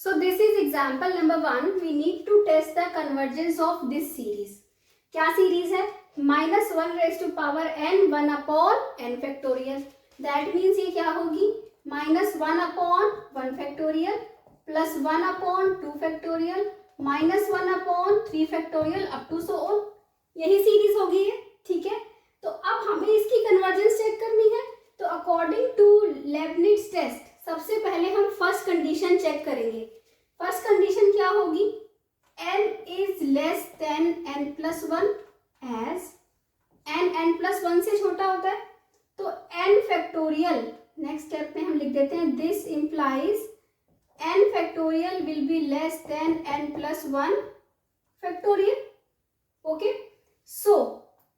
So this is example number 1. We need to test the convergence of this series. क्या series है? -1 raised to power n 1 upon n factorial. That means ये क्या होगी? -1 upon 1 factorial plus 1 upon 2 factorial -1 upon 3 factorial up to so on. यही series होगी ये, ठीक है। तो अब हमें इसकी कन्वर्जेंस चेक करनी है। तो अकॉर्डिंग टू लेबनिट्ज टेस्ट सबसे पहले हम फर्स्ट कंडीशन चेक करेंगे। फर्स्ट कंडीशन क्या होगी? n is less than n plus 1 as n plus 1 से छोटा होता है। तो n फैक्टोरियल नेक्स्ट स्टेप में हम लिख देते हैं this implies n factorial will be less than n plus 1 factorial. Okay, so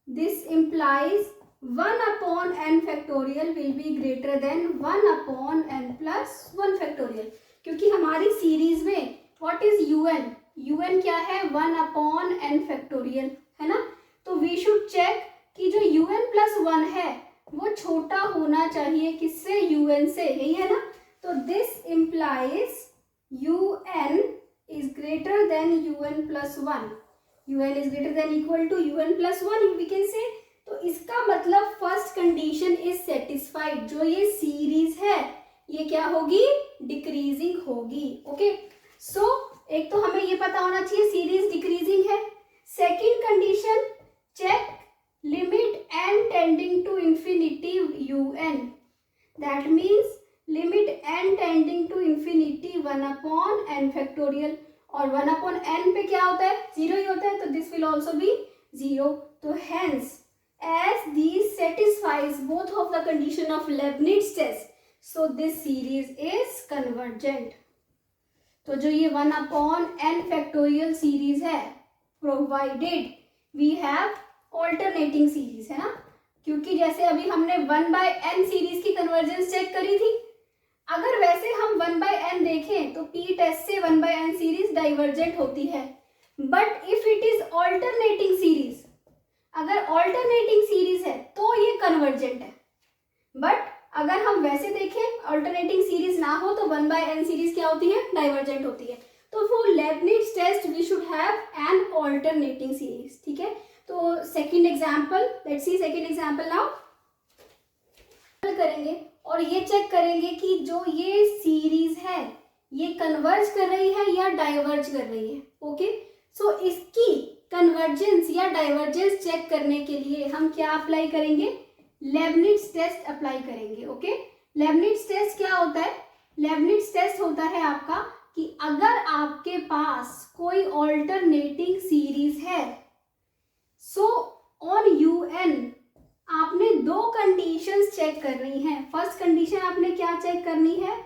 this implies 1 upon n factorial will be greater than 1 upon n plus 1 factorial, क्योंकि हमारी सीरीज में what is un? un क्या है? 1 upon n factorial, है ना। तो we should check कि जो un plus 1 है वो छोटा होना चाहिए किससे? un से, यही है ना। तो this implies un is greater than un plus 1. un is greater than equal to un plus 1 we can say। तो इसका मतलब फर्स्ट कंडीशन इज सेटिस्फाइड। जो ये सीरीज है ये क्या होगी? डिक्रीजिंग होगी। ओके, सो एक तो हमें ये पता होना चाहिए सीरीज डिक्रीजिंग है। Second condition check limit n tending to infinity un, that means limit n tending to infinity 1 upon n factorial, और 1 अपॉन n पे क्या होता है? 0 ही होता है, तो दिस विल ऑल्सो बी 0। तो hence as these satisfies both of the condition of Leibniz test, so this series is convergent। तो जो ये 1 upon n factorial series है provided we have alternating series, है ना। क्योंकि जैसे अभी हमने 1 by n सीरीज की कन्वर्जेंस चेक करी थी, अगर वैसे हम 1 by n देखें तो p टेस्ट से 1 by n सीरीज डाइवर्जेंट होती है। But if it is alternating series, अगर ऑल्टरनेटिंग सीरीज है तो ये कन्वर्जेंट है। बट अगर हम वैसे देखें ऑल्टरनेटिंग सीरीज ना हो तो 1 by n सीरीज क्या होती है? डाइवर्जेंट होती है। तो for Leibniz test we should have an alternating series, ठीक है। तो second example, let's see second example now करेंगे और ये चेक करेंगे कि जो ये सीरीज है ये कन्वर्ज कर रही है या डाइवर्ज कर रही है। ओके, सो इसकी कन्वर्जेंस या डाइवर्जेंस चेक करने के लिए हम क्या अप्लाई करेंगे? लेबनिट्ज टेस्ट अप्लाई करेंगे। ओके, लेबनिट्ज टेस्ट क्या होता है? लेबनिट्ज टेस्ट होता है आपका कि अगर आपके पास कोई ऑल्टरनेटिंग सीरीज है, सो ऑन un आपने दो कंडीशंस चेक करनी है। फर्स्ट कंडीशन आपने क्या चेक करनी है?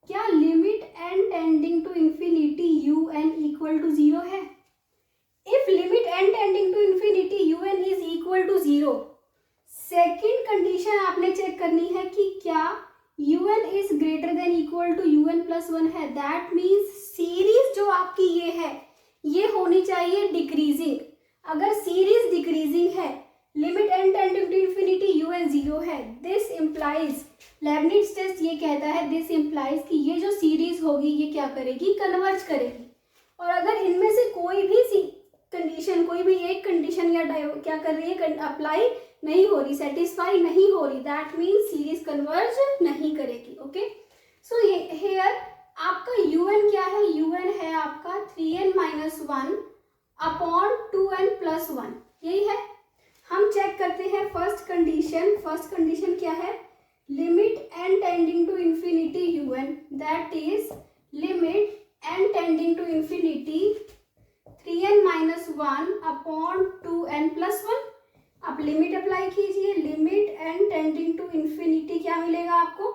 क्या limit n tending to infinity un equal to 0 है? If limit n tending to infinity un is equal to 0, second condition आपने चेक करनी है कि क्या un is greater than equal to un plus 1 है। दैट मीन्स सीरीज जो आपकी ये है ये होनी चाहिए डिक्रीजिंग। अगर सीरीज डिक्रीजिंग है, limit n tending to infinity un 0 है, दिस इम्प्लाइज, लेबनिट्ज टेस्ट ये कहता है दिस इम्प्लाइज कि ये जो सीरीज होगी ये क्या करेगी? कन्वर्ज करेगी। और अगर इनमें से कोई भी कंडीशन, कोई भी एक कंडीशन या क्या कर रही है? अप्लाई नहीं हो रही, सेटिस्फाई नहीं हो रही, दैट मीन्स सीरीज कन्वर्ज नहीं करेगी। ओके, सो ये हेयर आपका un क्या है? un है आपका 3n minus 1 upon 2n plus 1, यही है। हम चेक करते हैं फर्स्ट कंडीशन। फर्स्ट कंडीशन क्या है? Limit n tending to infinity un, that is limit n tending to infinity 3n minus 1 upon 2n plus 1। आप लिमिट अप्लाई कीजिए, limit n tending to infinity क्या मिलेगा आपको?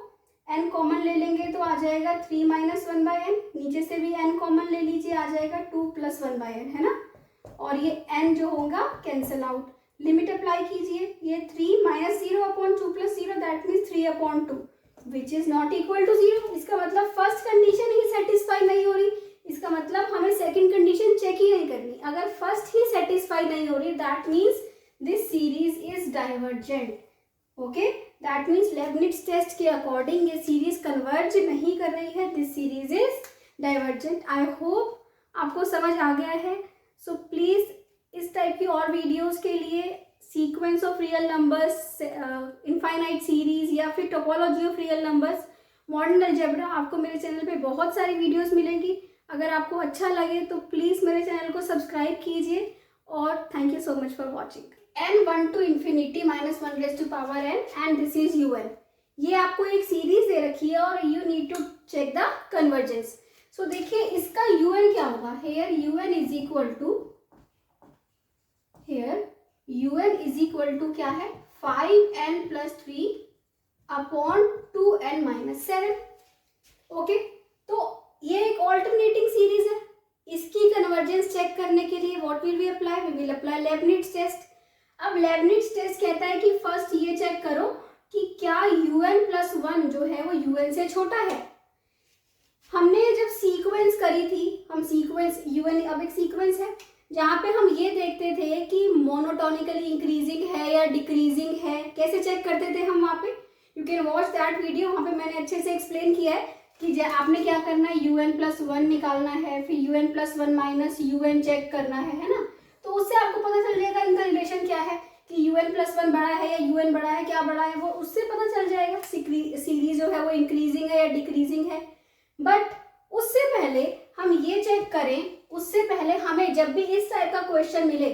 n कॉमन ले लेंगे तो आ जाएगा 3 माइनस 1 बाई n, नीचे से भी n कॉमन ले लीजिए, आ जाएगा 2 प्लस 1 बाई n, है ना। और ये n जो होगा कैंसिल आउट। लिमिट अप्लाई कीजिए, ये 3 minus 0 upon 2 plus 0 that means 3 upon 2 which is not equal to 0। इसका मतलब फर्स्ट कंडीशन ही सेटिस्फाई नहीं हो रही, इसका मतलब हमें सेकंड कंडीशन चेक ही नहीं करनी। अगर फर्स्ट ही सेटिस्फाई नहीं हो रही that means this series is divergent. Okay, that means Leibniz test के अकॉर्डिंग ये सीरीज कन्वर्ज नहीं कर रही है, this series is divergent. I hope आपको समझ आ गया है। सो प्लीज़ इस टाइप की और वीडियोस के लिए sequence of real numbers, infinite series या फिर topology of real numbers, modern algebra, आपको मेरे चैनल पे बहुत सारी वीडियोस मिलेंगी। अगर आपको अच्छा लगे तो प्लीज़ मेरे चैनल को सब्सक्राइब कीजिए और thank you so much for watching. n1 to infinity minus 1 raised to power n and this is un। ये आपको एक सीरीज दे रखी है और you need to check the convergence. So देखिए इसका un क्या होगा। Here un is equal to, here un is equal to क्या है, 5n plus 3 upon 2n minus 7। Okay, तो ये एक ऑल्टरनेटिंग सीरीज है। इसकी कन्वर्जेंस चेक करने के लिए what will we apply, we will apply Leibniz test. अब लेबनिट्ज टेस्ट कहता है कि फर्स्ट ये चेक करो कि क्या un प्लस 1 जो है वो un से छोटा है। हमने जब सीक्वेंस करी थी, हम सीक्वेंस un अब एक सीक्वेंस है जहाँ पे हम ये देखते थे कि मोनोटोनिकली इंक्रीजिंग है या डिक्रीजिंग है। कैसे चेक करते थे हम वहाँ पे, you can watch that video, वहाँ पे मैंने अच्छे से एक्सप्लेन किया है कि आपने क्या करना है, un प्लस 1 निकालना है, फिर un plus 1 minus un check करना है ना। तो उससे आपको पता चल जाएगा इनका रिलेशन क्या है, कि un प्लस 1 बड़ा है या un बड़ा है, क्या बड़ा है, वो उससे पता चल जाएगा सीरीज जो है वो इंक्रीजिंग है या डिक्रीजिंग है। बट उससे पहले हम ये चेक करें, उससे पहले हमें जब भी इस टाइप का क्वेश्चन मिले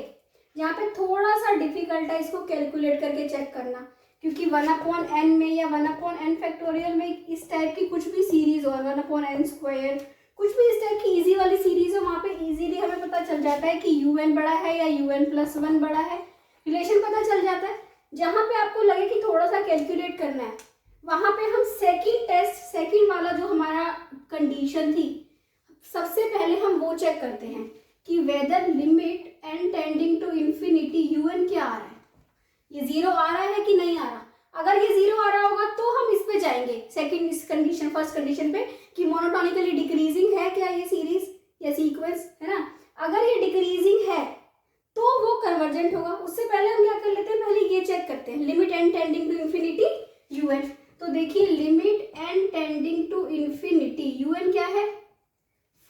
जहाँ पे थोड़ा सा डिफिकल्ट है, इसको कैलकुलेट करके चेक करना, क्योंकि 1/n में या 1/n फैक्टोरियल में इस टाइप की कुछ भी सीरीज हो, 1/n स्क्वायर, कुछ भी इस टाइप की इजी वाली सीरीज हो, वहाँ पे इजीली हमें पता चल जाता है कि un बड़ा है या un प्लस 1 बड़ा है, रिलेशन पता चल जाता है। जहाँ पे आपको लगे कि थोड़ा सा कैलकुलेट करना है, वहाँ पे हम सेकंड टेस्ट, सेकंड वाला जो हमारा कंडीशन थी, सबसे पहले हम वो चेक करते हैं कि whether limit n tending to infinity un क्या आ रहा है, ये 0 आ रहा है कि नहीं आ रहा। अगर ये 0 आ रहा होगा तो हम इस पे जाएंगे, सेकंड इस कंडीशन, फर्स्ट कंडीशन पे कि मोनोटोनिकली डिक्रीजिंग है क्या ये सीरीज या सीक्वेंस, है ना। अगर ये डिक्रीजिंग है तो वो कन्वर्जेंट होगा। उससे पहले हम क्या कर लेते हैं, पहले ये चेक करते हैं, limit n tending to infinity un। तो देखिए limit n tending to infinity un क्या है,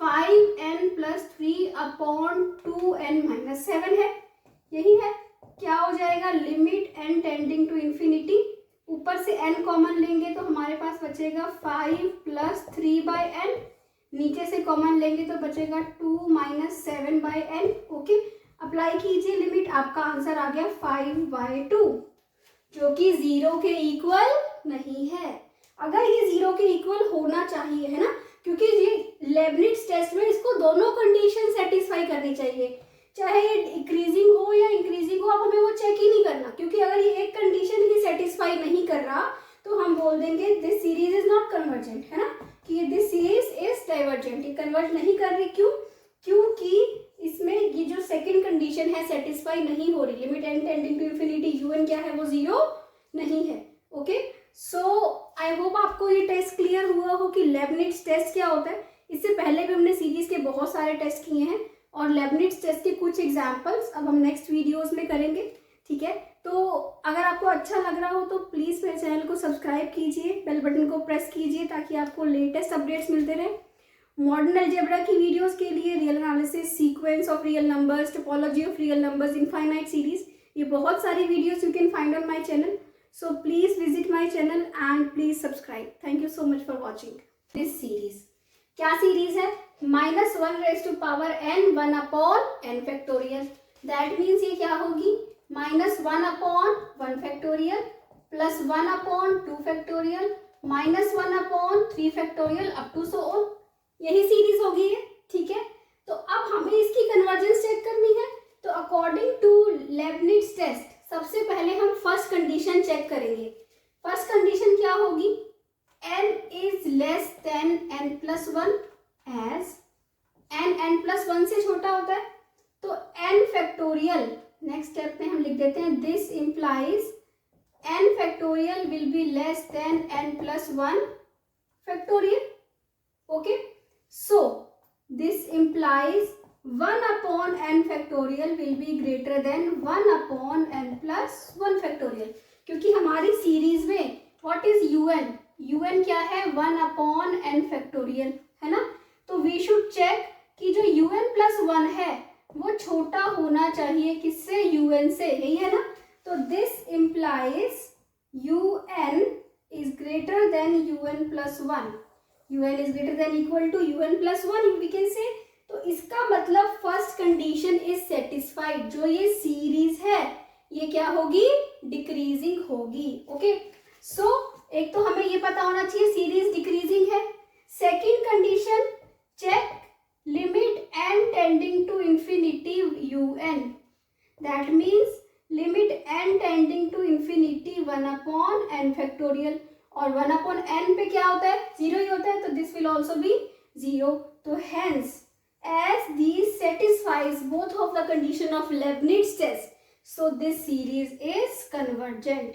5n plus 3 upon 2n minus 7 है, यही है। क्या हो जाएगा, limit n tending to infinity, ऊपर से n कॉमन लेंगे तो हमारे पास बचेगा 5 प्लस 3/n, नीचे से कॉमन लेंगे तो बचेगा 2 माइनस 7/n। ओके, अप्लाई कीजिए लिमिट, आपका आंसर आ गया 5/2, जो कि 0 के इक्वल नहीं है। अगर ये 0 के इक्वल होना चाहिए, है ना, क्योंकि ये लेबनिट्ज टेस्ट में इसको दोनों कंडीशन सेटिस्फाई करनी चाहिए, चाहे ये डिक्रीजिंग हो या इंक्रीजिंग हो, अब हमें वो चेक ही नहीं करना, क्योंकि अगर ये एक कंडीशन ही सेटिस्फाई नहीं कर रहा तो हम बोल देंगे this series is not convergent, है ना, कि दिस सीरीज इज डाइवर्जेंट, ये कन्वर्ज नहीं कर रही। क्यों, क्योंकि इसमें ये जो सेकंड कंडीशन है सेटिस्फाई नहीं हो रही, limit n tending to infinity un क्या है वो 0 नहीं है। ओके, सो आई होप आपको ये टेस्ट क्लियर हुआ हो कि लेबनिट्ज टेस्ट क्या होता है। इससे पहले भी हमने सीरीज के बहुत सारे टेस्ट किए हैं और लेबनिट्ज टेस्ट के कुछ एग्जाम्पल्स अब हम नेक्स्ट वीडियोस में करेंगे, ठीक है। तो अगर आपको अच्छा लग रहा हो तो प्लीज़ मेरे चैनल को सब्सक्राइब कीजिए, बेल बटन को प्रेस कीजिए ताकि आपको लेटेस्ट अपडेट्स मिलते रहे। मॉडर्न अलजेब्रा की वीडियोस के लिए real analysis, sequence of real numbers, topology of real numbers, infinite series, ये बहुत सारी videos you can find on my channel. So please visit my channel and please subscribe. Thank you so much for watching this series. क्या series है, -1 raise to power n 1/n factorial. That means ये क्या होगी, -1/1 factorial plus 1/2 factorial minus 1/3 factorial up to so on, यही series होगी ये, ठीक है। तो अब हमें इसकी कन्वर्जेंस चेक करनी है। तो अकॉर्डिंग टू लेबनिट्ज टेस्ट सबसे पहले हम फर्स्ट कंडीशन चेक करेंगे। फर्स्ट कंडीशन क्या होगी, n is less than n plus 1 as n plus 1 से छोटा होता है। तो n फैक्टोरियल, नेक्स्ट स्टेप में हम लिख देते हैं this implies n factorial will be less than n plus 1 factorial. Okay, so this implies 1/n factorial will be greater than 1/n plus 1 factorial, क्योंकि हमारी सीरीज में what is un क्या है 1/n factorial, है ना। तो we शुड चेक कि जो un+1 है वो छोटा होना चाहिए किससे, un से, यही है ना। तो this implies un is greater than un+1, un is greater than equal to un+1 we can say। तो इसका मतलब फर्स्ट कंडीशन इज सेटिस्फाइड, जो ये सीरीज है ये क्या होगी, डिक्रीजिंग होगी। ओके, सो एक तो हमें ये पता होना चाहिए सीरीज डिक्रीजिंग है। Second condition, check limit n tending to infinity un, that means limit n tending to infinity 1/n factorial, और 1/n पे क्या होता है, 0 ही होता है, तो दिस विल ऑल्सो बी 0। तो hence as these satisfies both of the condition of Leibniz test, so this series is convergent।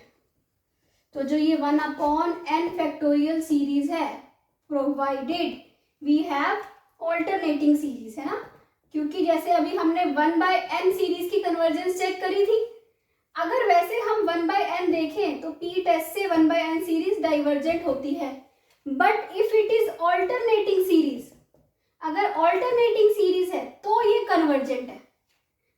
तो जो ये 1/n फैक्टोरियल सीरीज है, provided we have alternating series, है ना, क्योंकि जैसे अभी हमने 1/n सीरीज की कन्वर्जेंस चेक करी थी, अगर वैसे हम 1/n देखें तो p टेस्ट से 1/n सीरीज डाइवर्जेंट होती है। But if it is alternating series, अगर ऑल्टरनेटिंग सीरीज है तो ये कन्वर्जेंट है।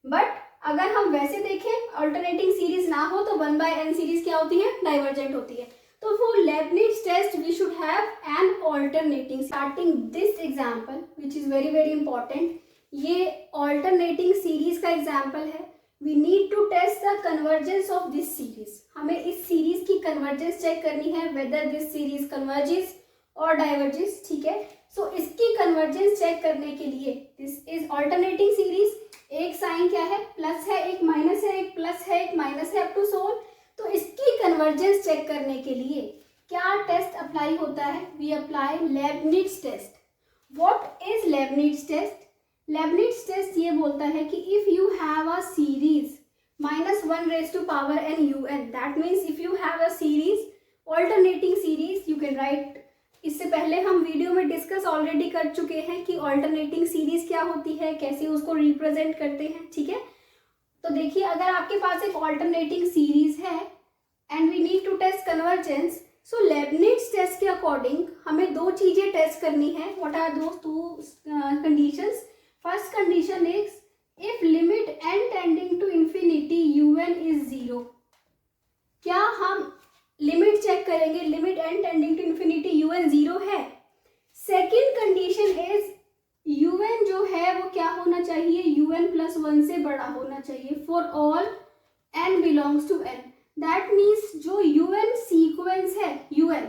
बट अगर हम वैसे देखें ऑल्टरनेटिंग सीरीज ना हो तो 1/n सीरीज क्या होती है, डाइवर्जेंट होती है। तो for Leibniz test we should have an alternating. Starting this example which is very very important, ये ऑल्टरनेटिंग सीरीज का एग्जांपल है। We need to test the convergence of this series, हमें इस सीरीज की कन्वर्जेंस चेक करनी है, whether this series converges और diverges, ठीक है। सो इसकी कन्वर्जेंस चेक करने के लिए, दिस इज ऑल्टरनेटिंग सीरीज, एक साइन क्या है, प्लस है, एक माइनस है, एक प्लस है, एक माइनस है, अप टू सोल। तो इसकी कन्वर्जेंस चेक करने के लिए क्या टेस्ट अप्लाई होता है, we apply Leibniz test. What is Leibniz test? Leibniz test ये बोलता है कि if you have a series -1n un, that means if you have a series alternating series, you can write, इससे पहले हम video में डिस्कस ऑलरेडी कर चुके हैं कि ऑल्टरनेटिंग सीरीज क्या होती है, कैसे उसको रिप्रेजेंट करते हैं, ठीक है। तो देखिए, अगर आपके पास एक ऑल्टरनेटिंग सीरीज है and we need to test convergence, so Leibniz test के अकॉर्डिंग हमें दो चीजें टेस्ट करनी है। What are those two conditions? First condition is if limit n tending to infinity un is 0, क्या हम लिमिट चेक करेंगे, limit n tending to infinity un 0 है। सेकेंड कंडीशन इज un जो है वो क्या होना चाहिए, un+1 से बड़ा होना चाहिए for all n belongs to n। That means जो un सीक्वेंस है, un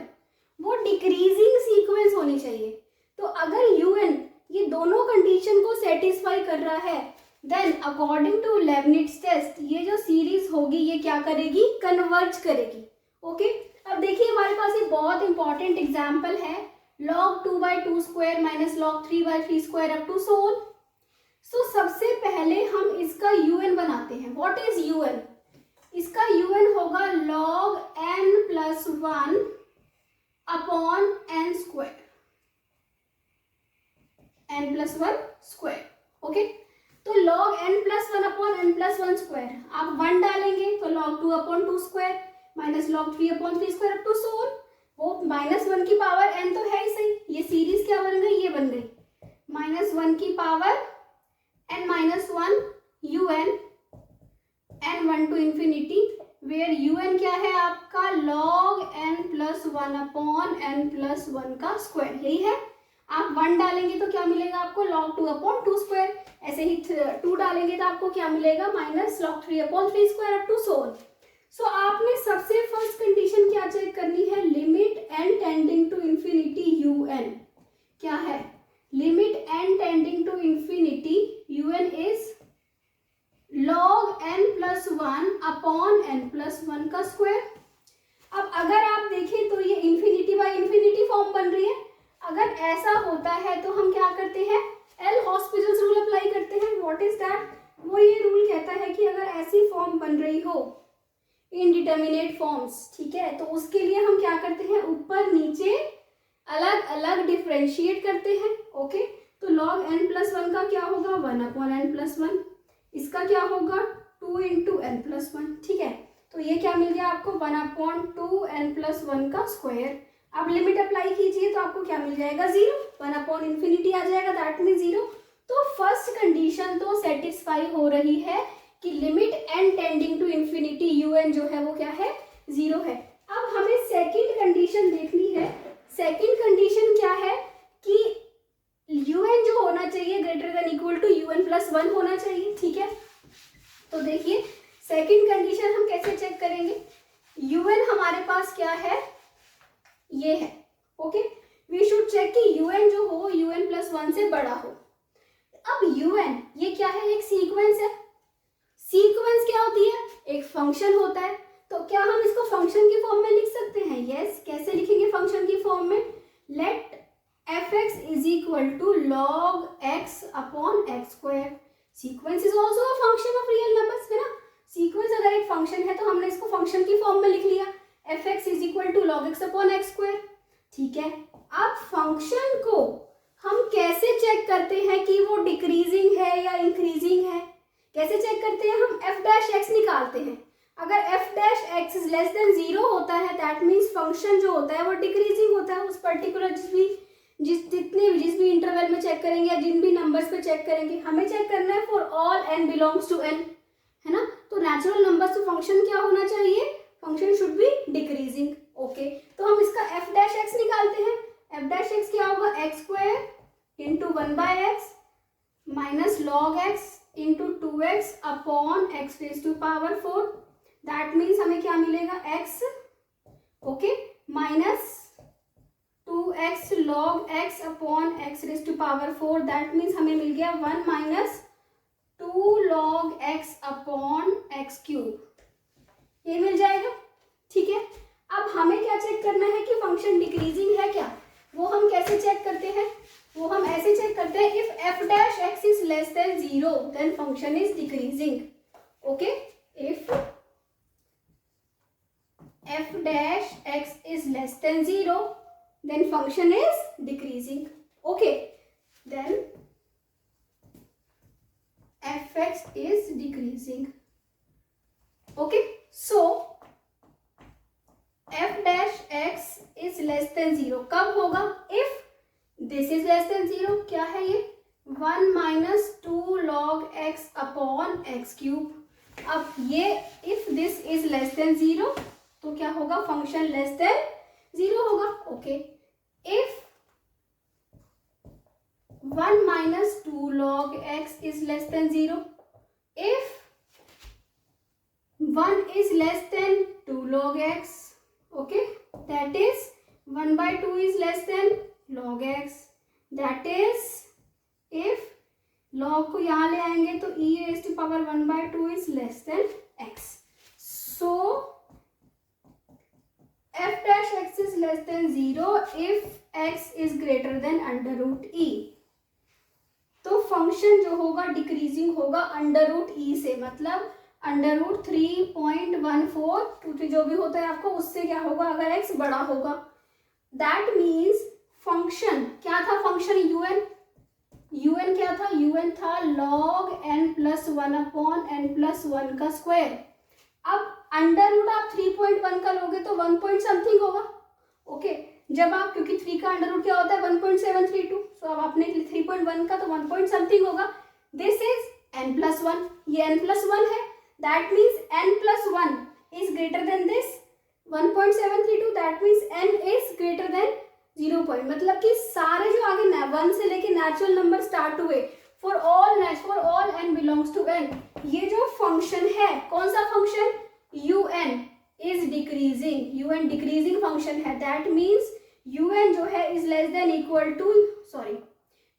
वो डिक्रीजिंग सीक्वेंस होनी चाहिए। तो अगर un ये दोनों कंडीशन को सेटिस्फाई कर रहा है, then according to Leibniz test ये जो सीरीज होगी ये क्या करेगी, कन्वर्ज करेगी। ओके, अब देखिए हमारे पास एक बहुत इंपॉर्टेंट एग्जाम्पल है, log 2/2 square minus log 3/3 square up to so on. So सबसे पहले हम इसका un बनाते हैं। What is un? इसका un होगा log n+1 upon n square, n+1 square. Okay, तो log n+1 upon n+1 square, आप 1 डालेंगे तो log 2/2 square minus log 3/3 square up to so on. वो -1 की पावर n तो है ही सही, ये सीरीज क्या बन गई, ये बन गई -1 की power n-1 un n1 to infinity, where un क्या है आपका log n+1 अपॉन n+1 का स्क्वायर, यही है। आप 1 डालेंगे तो क्या मिलेगा आपको, log 2/2 स्क्वायर। ऐसे ही 2 डालेंगे तो आपको क्या मिलेगा, minus log 3/3 square up to so on. So आपने सबसे फर्स्ट कंडीशन क्या चेक करनी है, limit n tending to infinity un क्या है, limit n tending to infinity un is log n+1 upon n+1 का स्क्वायर। अब अगर आप देखें तो ये इंफिनिटी बाय इंफिनिटी फॉर्म बन रही है। अगर ऐसा होता है तो हम क्या करते हैं, एल हॉस्पिटल्स रूल अप्लाई करते हैं। What is that? वो ये रूल कहता है कि अगर ऐसी फॉर्म बन रही हो इनडिटर्मिनेट फॉर्म्स, ठीक है, तो उसके लिए हम क्या करते हैं, ऊपर नीचे अलग अलग डिफरेंशिएट करते हैं। ओके, तो log n+1 का क्या होगा, 1/n+1, इसका क्या होगा 2 × n+1, ठीक है। तो ये क्या मिल गया आपको, 1/2n+1 का स्क्वायर। अब लिमिट अप्लाई कीजिए तो आपको क्या मिल जाएगा 0, 1/∞ आ जाएगा, दैट मीन 0। तो फर्स्ट कंडीशन तो सेटिस्फाई हो रही है कि limit n tending to infinity un जो है वो क्या है 0 है। अब हमें सेकंड कंडीशन देखनी है। सेकंड कंडीशन क्या है कि un जो होना चाहिए greater than equal to un+1 होना चाहिए, ठीक है। तो देखिए सेकंड कंडीशन हम कैसे चेक करेंगे, un हमारे पास क्या है, ये है, ओके। वी शुड चेक कि un जो हो un+1 से बड़ा हो। अब un ये क्या है, एक सीक्वेंस है। सीक्वेंस क्या होती है, एक फंक्शन होता है। तो क्या हम इसको फंक्शन की फॉर्म में लिख सकते हैं, यस। कैसे लिखेंगे फंक्शन की फॉर्म में, let fx is equal to log x upon x square. Sequence is also a function of real numbers, है ना। सीक्वेंस अगर एक फंक्शन है तो हमने इसको फंक्शन की फॉर्म में लिख लिया, fx is equal to log x upon x square, ठीक है। अब फंक्शन को हम कैसे चेक करते हैं कि वो डिक्रीजिंग है या इंक्रीजिंग है, कैसे चेक करते हैं, हम f' निकालते हैं। अगर f' इज लेस देन 0 होता है दैट मीन्स फंक्शन जो होता है वो डिक्रीजिंग होता है। उस पर्टिकुलर जिस भी इंटरवल में चेक करेंगे या जिन भी नंबर्स पे चेक करेंगे, हमें चेक करना है for all n belongs to n, है ना। तो नेचुरल नंबर्स तो फंक्शन क्या होना चाहिए, function should be decreasing, okay. तो हम इसका f' निकालते हैं। f' क्या होगा, x square into 1/x minus log x into 2x upon x raise to power 4। That means हमें क्या मिलेगा, x, okay, minus 2x log x upon x raise to power 4। That means हमें मिल गया 1 minus 2 log x upon x cube, ये मिल जाएगा, ठीक है। अब हमें क्या चेक करना है कि फंक्शन डिक्रीजिंग है क्या, वो हम कैसे चेक करते हैं, वो हम ऐसे चेक करते हैं, if f' is less than 0 then function is decreasing, okay. If f' is less than 0 then function is decreasing, okay. Then fx is decreasing, okay। So f' is less than 0 कब होगा, if this is less than 0, क्या है ये 1 minus 2 log x upon x cube. अब ये if this is less than 0 तो क्या होगा, फंक्शन लेस देन 0 होगा, okay. if 1 minus 2 log x is less than 0, if 1 is less than 2 log x, okay, that is 1/2 is less than log x, that is if log को यहाँ ले आएंगे तो e raised to power 1/2 is less than x, so f' is less than 0 if x is greater than under root e। तो function जो होगा decreasing होगा under root ई से, मतलब अंडर रूट 3.14 जो भी होता है आपको, उससे क्या होगा अगर x बड़ा होगा। दैट मीन्स फंक्शन क्या था, फंक्शन un क्या था, un था log n+1 अपॉन n+1 का स्क्वायर। अब अंडर रूट आप 3.1 का लोगे तो 1 पॉइंट समथिंग होगा, ओके। जब आप, क्योंकि 3 का अंडर रूट क्या होता है 1.732, सो अब आपने 3.1 का तो 1 पॉइंट समथिंग होगा। दिस इज n+1, ये n+1 है, that means n+1 is greater than this 1.732, that means n is greater than 0 point, मतलब कि सारे जो आगे 1 से लेके नेचुरल नंबर स्टार्ट हुए for all n belongs to n, ये जो फंक्शन है, कौन सा function, un is decreasing, un decreasing function है। दैट मीन्स un जो है is less than equal to, sorry,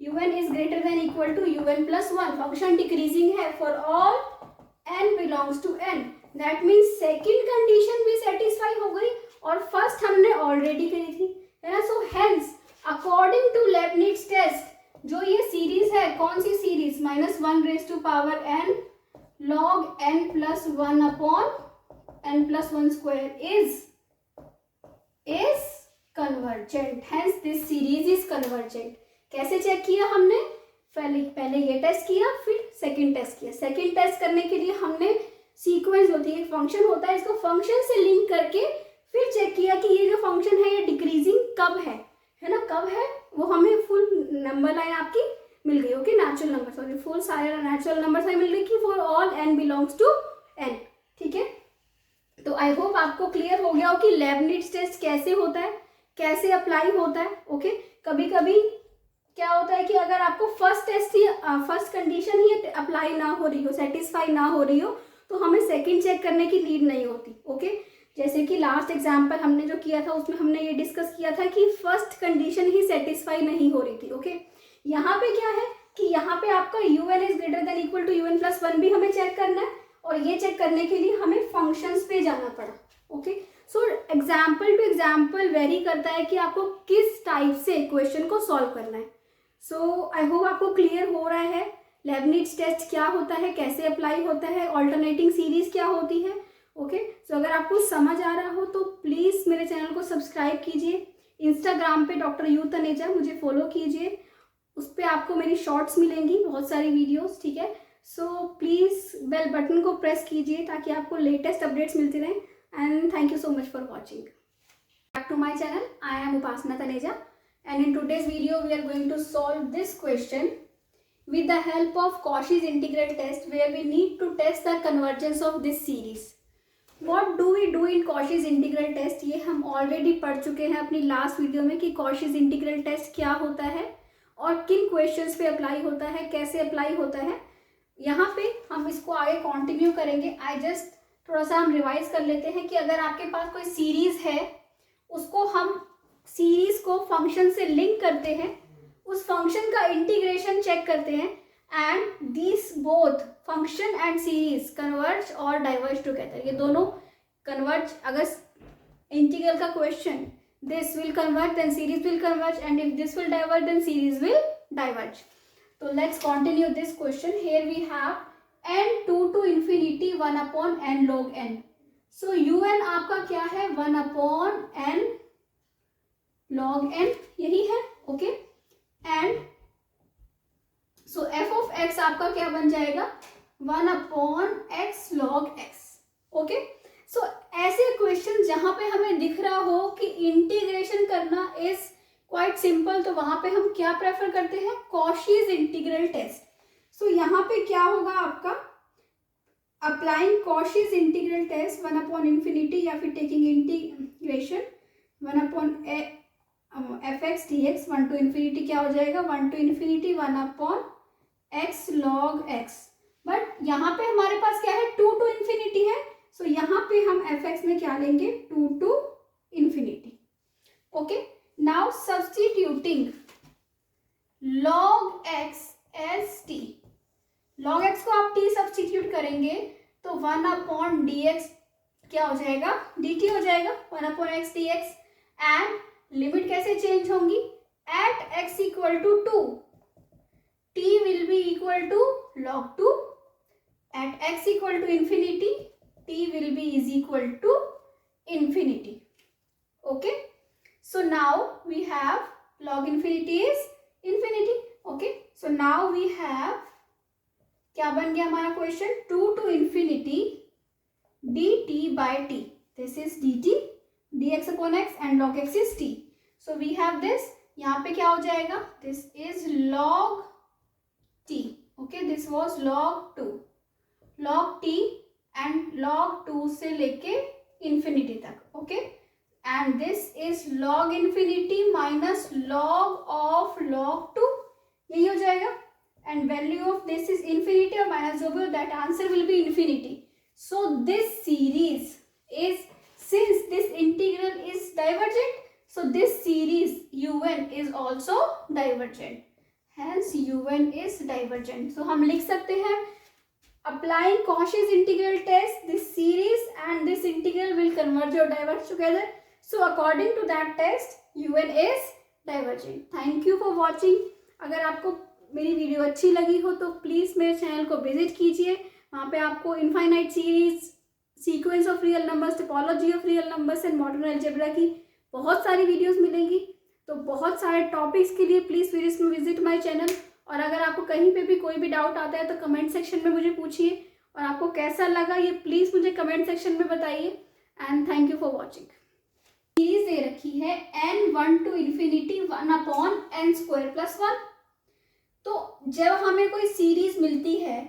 un is greater than equal to un+1, function decreasing है for all n belongs to n। That means second condition भी satisfy हो गई और first हमने already करी थी, है ना। So hence according to Leibniz test, जो ये सीरीज है, कौन सी series, -1 raise to power n log n+1 upon n+1 square is convergent, hence this series is convergent। कैसे चेक किया हमने, पहले ये टेस्ट किया, फिर सेकंड टेस्ट किया। सेकंड टेस्ट करने के लिए हमने सीक्वेंस होती है, फंक्शन होता है, इसको फंक्शन से लिंक करके फिर चेक किया कि ये जो फंक्शन है ये डिक्रीजिंग कब है ना, कब है, वो हमें फुल नंबर लाइन आपकी मिल गई। Okay, natural number, sorry full सारे नेचुरल नंबर से मिल गई कि for all n belongs to n। ठीक है, तो आई होप आपको क्लियर हो गया हो कि लेबनिट्ज टेस्ट कैसे होता है, कैसे अप्लाई होता है। ओके, कभी कभी क्या होता है कि अगर आपको फर्स्ट टेस्ट ही फर्स्ट कंडीशन ही अप्लाई ना हो रही हो, सेटिस्फाई ना हो रही हो, तो हमें सेकंड चेक करने की नीड नहीं होती। ओके, जैसे कि लास्ट एग्जाम्पल हमने जो किया था उसमें हमने ये डिस्कस किया था कि फर्स्ट कंडीशन ही सेटिस्फाई नहीं हो रही थी। ओके, यहाँ पे क्या है कि यहाँ पे आपका un is greater than equal to un+1 भी हमें चेक करना है, और ये चेक करने के लिए हमें फंक्शंस पे जाना पड़ा। Okay, so example to example vary करता है कि आपको किस टाइप से क्वेश्चन को सॉल्व करना है। सो आई होप आपको क्लियर हो रहा है लेबनिट्ज टेस्ट क्या होता है, कैसे अप्लाई होता है, ऑल्टरनेटिंग सीरीज क्या होती है। ओके, सो अगर आपको समझ आ रहा हो तो प्लीज़ मेरे चैनल को सब्सक्राइब कीजिए, इंस्टाग्राम पे डॉक्टर यू तनेजा मुझे फॉलो कीजिए, उस पर आपको मेरी शॉर्ट्स मिलेंगी, बहुत सारी वीडियोस। ठीक है, सो प्लीज़ बेल बटन को प्रेस कीजिए ताकि आपको लेटेस्ट अपडेट्स मिलती रहें। And thank you so much for watching. Back to my channel, I am Upasana Taneja, and in today's video we are going to solve this question with the help of Cauchy's integral test, where we need to test the convergence of this series. What do we do in Cauchy's integral test? ये हम already पढ़ चुके हैं अपनी last video में कि Cauchy's integral test क्या होता है और किन क्वेश्चंस पे अप्लाई होता है, कैसे अप्लाई होता है। यहाँ पे हम इसको आगे कंटिन्यू करेंगे। आई जस्ट थोड़ा सा हम रिवाइज कर लेते हैं कि अगर आपके पास कोई सीरीज है, उसको हम सीरीज को फंक्शन से लिंक करते हैं, उस फंक्शन का इंटीग्रेशन चेक करते हैं, and this both function and series converge और डाइवर्ज टुगेदर। ये दोनों कन्वर्ज, अगर इंटीग्रल का question this will converge then series will converge, and if this will diverge then series will diverge. तो let's continue this question. Here we have n2 to infinity 1/n log n। So un आपका क्या है, 1/n log n, यही है। Okay, and so f of x आपका क्या बन जाएगा, 1/x log x। ओके, सो ऐसे क्वेश्चन जहां पे हमें दिख रहा हो कि इंटीग्रेशन करना इज क्वाइट सिंपल, तो वहां पे हम क्या प्रेफर करते हैं, Cauchy's इंटीग्रल टेस्ट। सो यहाँ पे क्या होगा आपका, अप्लाइंग Cauchy's इंटीग्रल टेस्ट 1/∞, या फिर taking integration 1/fx dx 1 to infinity क्या हो जाएगा, 1 to infinity 1/x log x। But यहाँ पे हमारे पास क्या है, 2 to infinity है, सो यहाँ पे हम fx में क्या लेंगे, 2 to infinity। Okay, now substituting log x as t, log x को आप t सब्स्टिट्यूट करेंगे तो 1/dx क्या हो जाएगा, dt हो जाएगा, 1/x dx। एंड लिमिट कैसे चेंज होंगी, at x equal to 2 t will be equal to log 2, at x equal to infinity t will be is equal to infinity. Okay, so now we have log infinity is infinity। Okay, so now we have, क्या बन गया हमारा question, 2 to infinity dt by t, this is dt dx upon x and log x is t। So we have this, यहाँ पे क्या हो जाएगा, this is log t। okay, this was log 2, log t and log 2 से लेके infinity तक। okay, and this is log infinity minus log of log 2, यही हो जाएगा, and value of this is infinity और minus जो भी, that answer will be infinity। so this series is, since this integral is divergent, so this series un is also divergent, hence un is divergent। so हम लिख सकते हैं, applying Cauchy's integral test, this series and this integral will converge or diverge together, so according to that test un is divergent। thank you for watching। अगर आपको मेरी video अच्छी लगी हो तो प्लीज़ मेरे चैनल को विजिट कीजिए, वहाँ पे आपको infinite series, sequence of real numbers, typology of real numbers and modern algebra की बहुत सारी वीडियोस मिलेंगी। तो बहुत सारे टॉपिक्स के लिए प्लीज़ विजिट माय चैनल। और अगर आपको कहीं पे भी कोई भी डाउट आता है तो कमेंट सेक्शन में मुझे पूछिए, और आपको कैसा लगा ये प्लीज़ मुझे कमेंट सेक्शन में बताइए। And thank you for watching. Series दे रखी है n1 to infinity 1/n² + 1। तो जब हमें कोई सीरीज मिलती है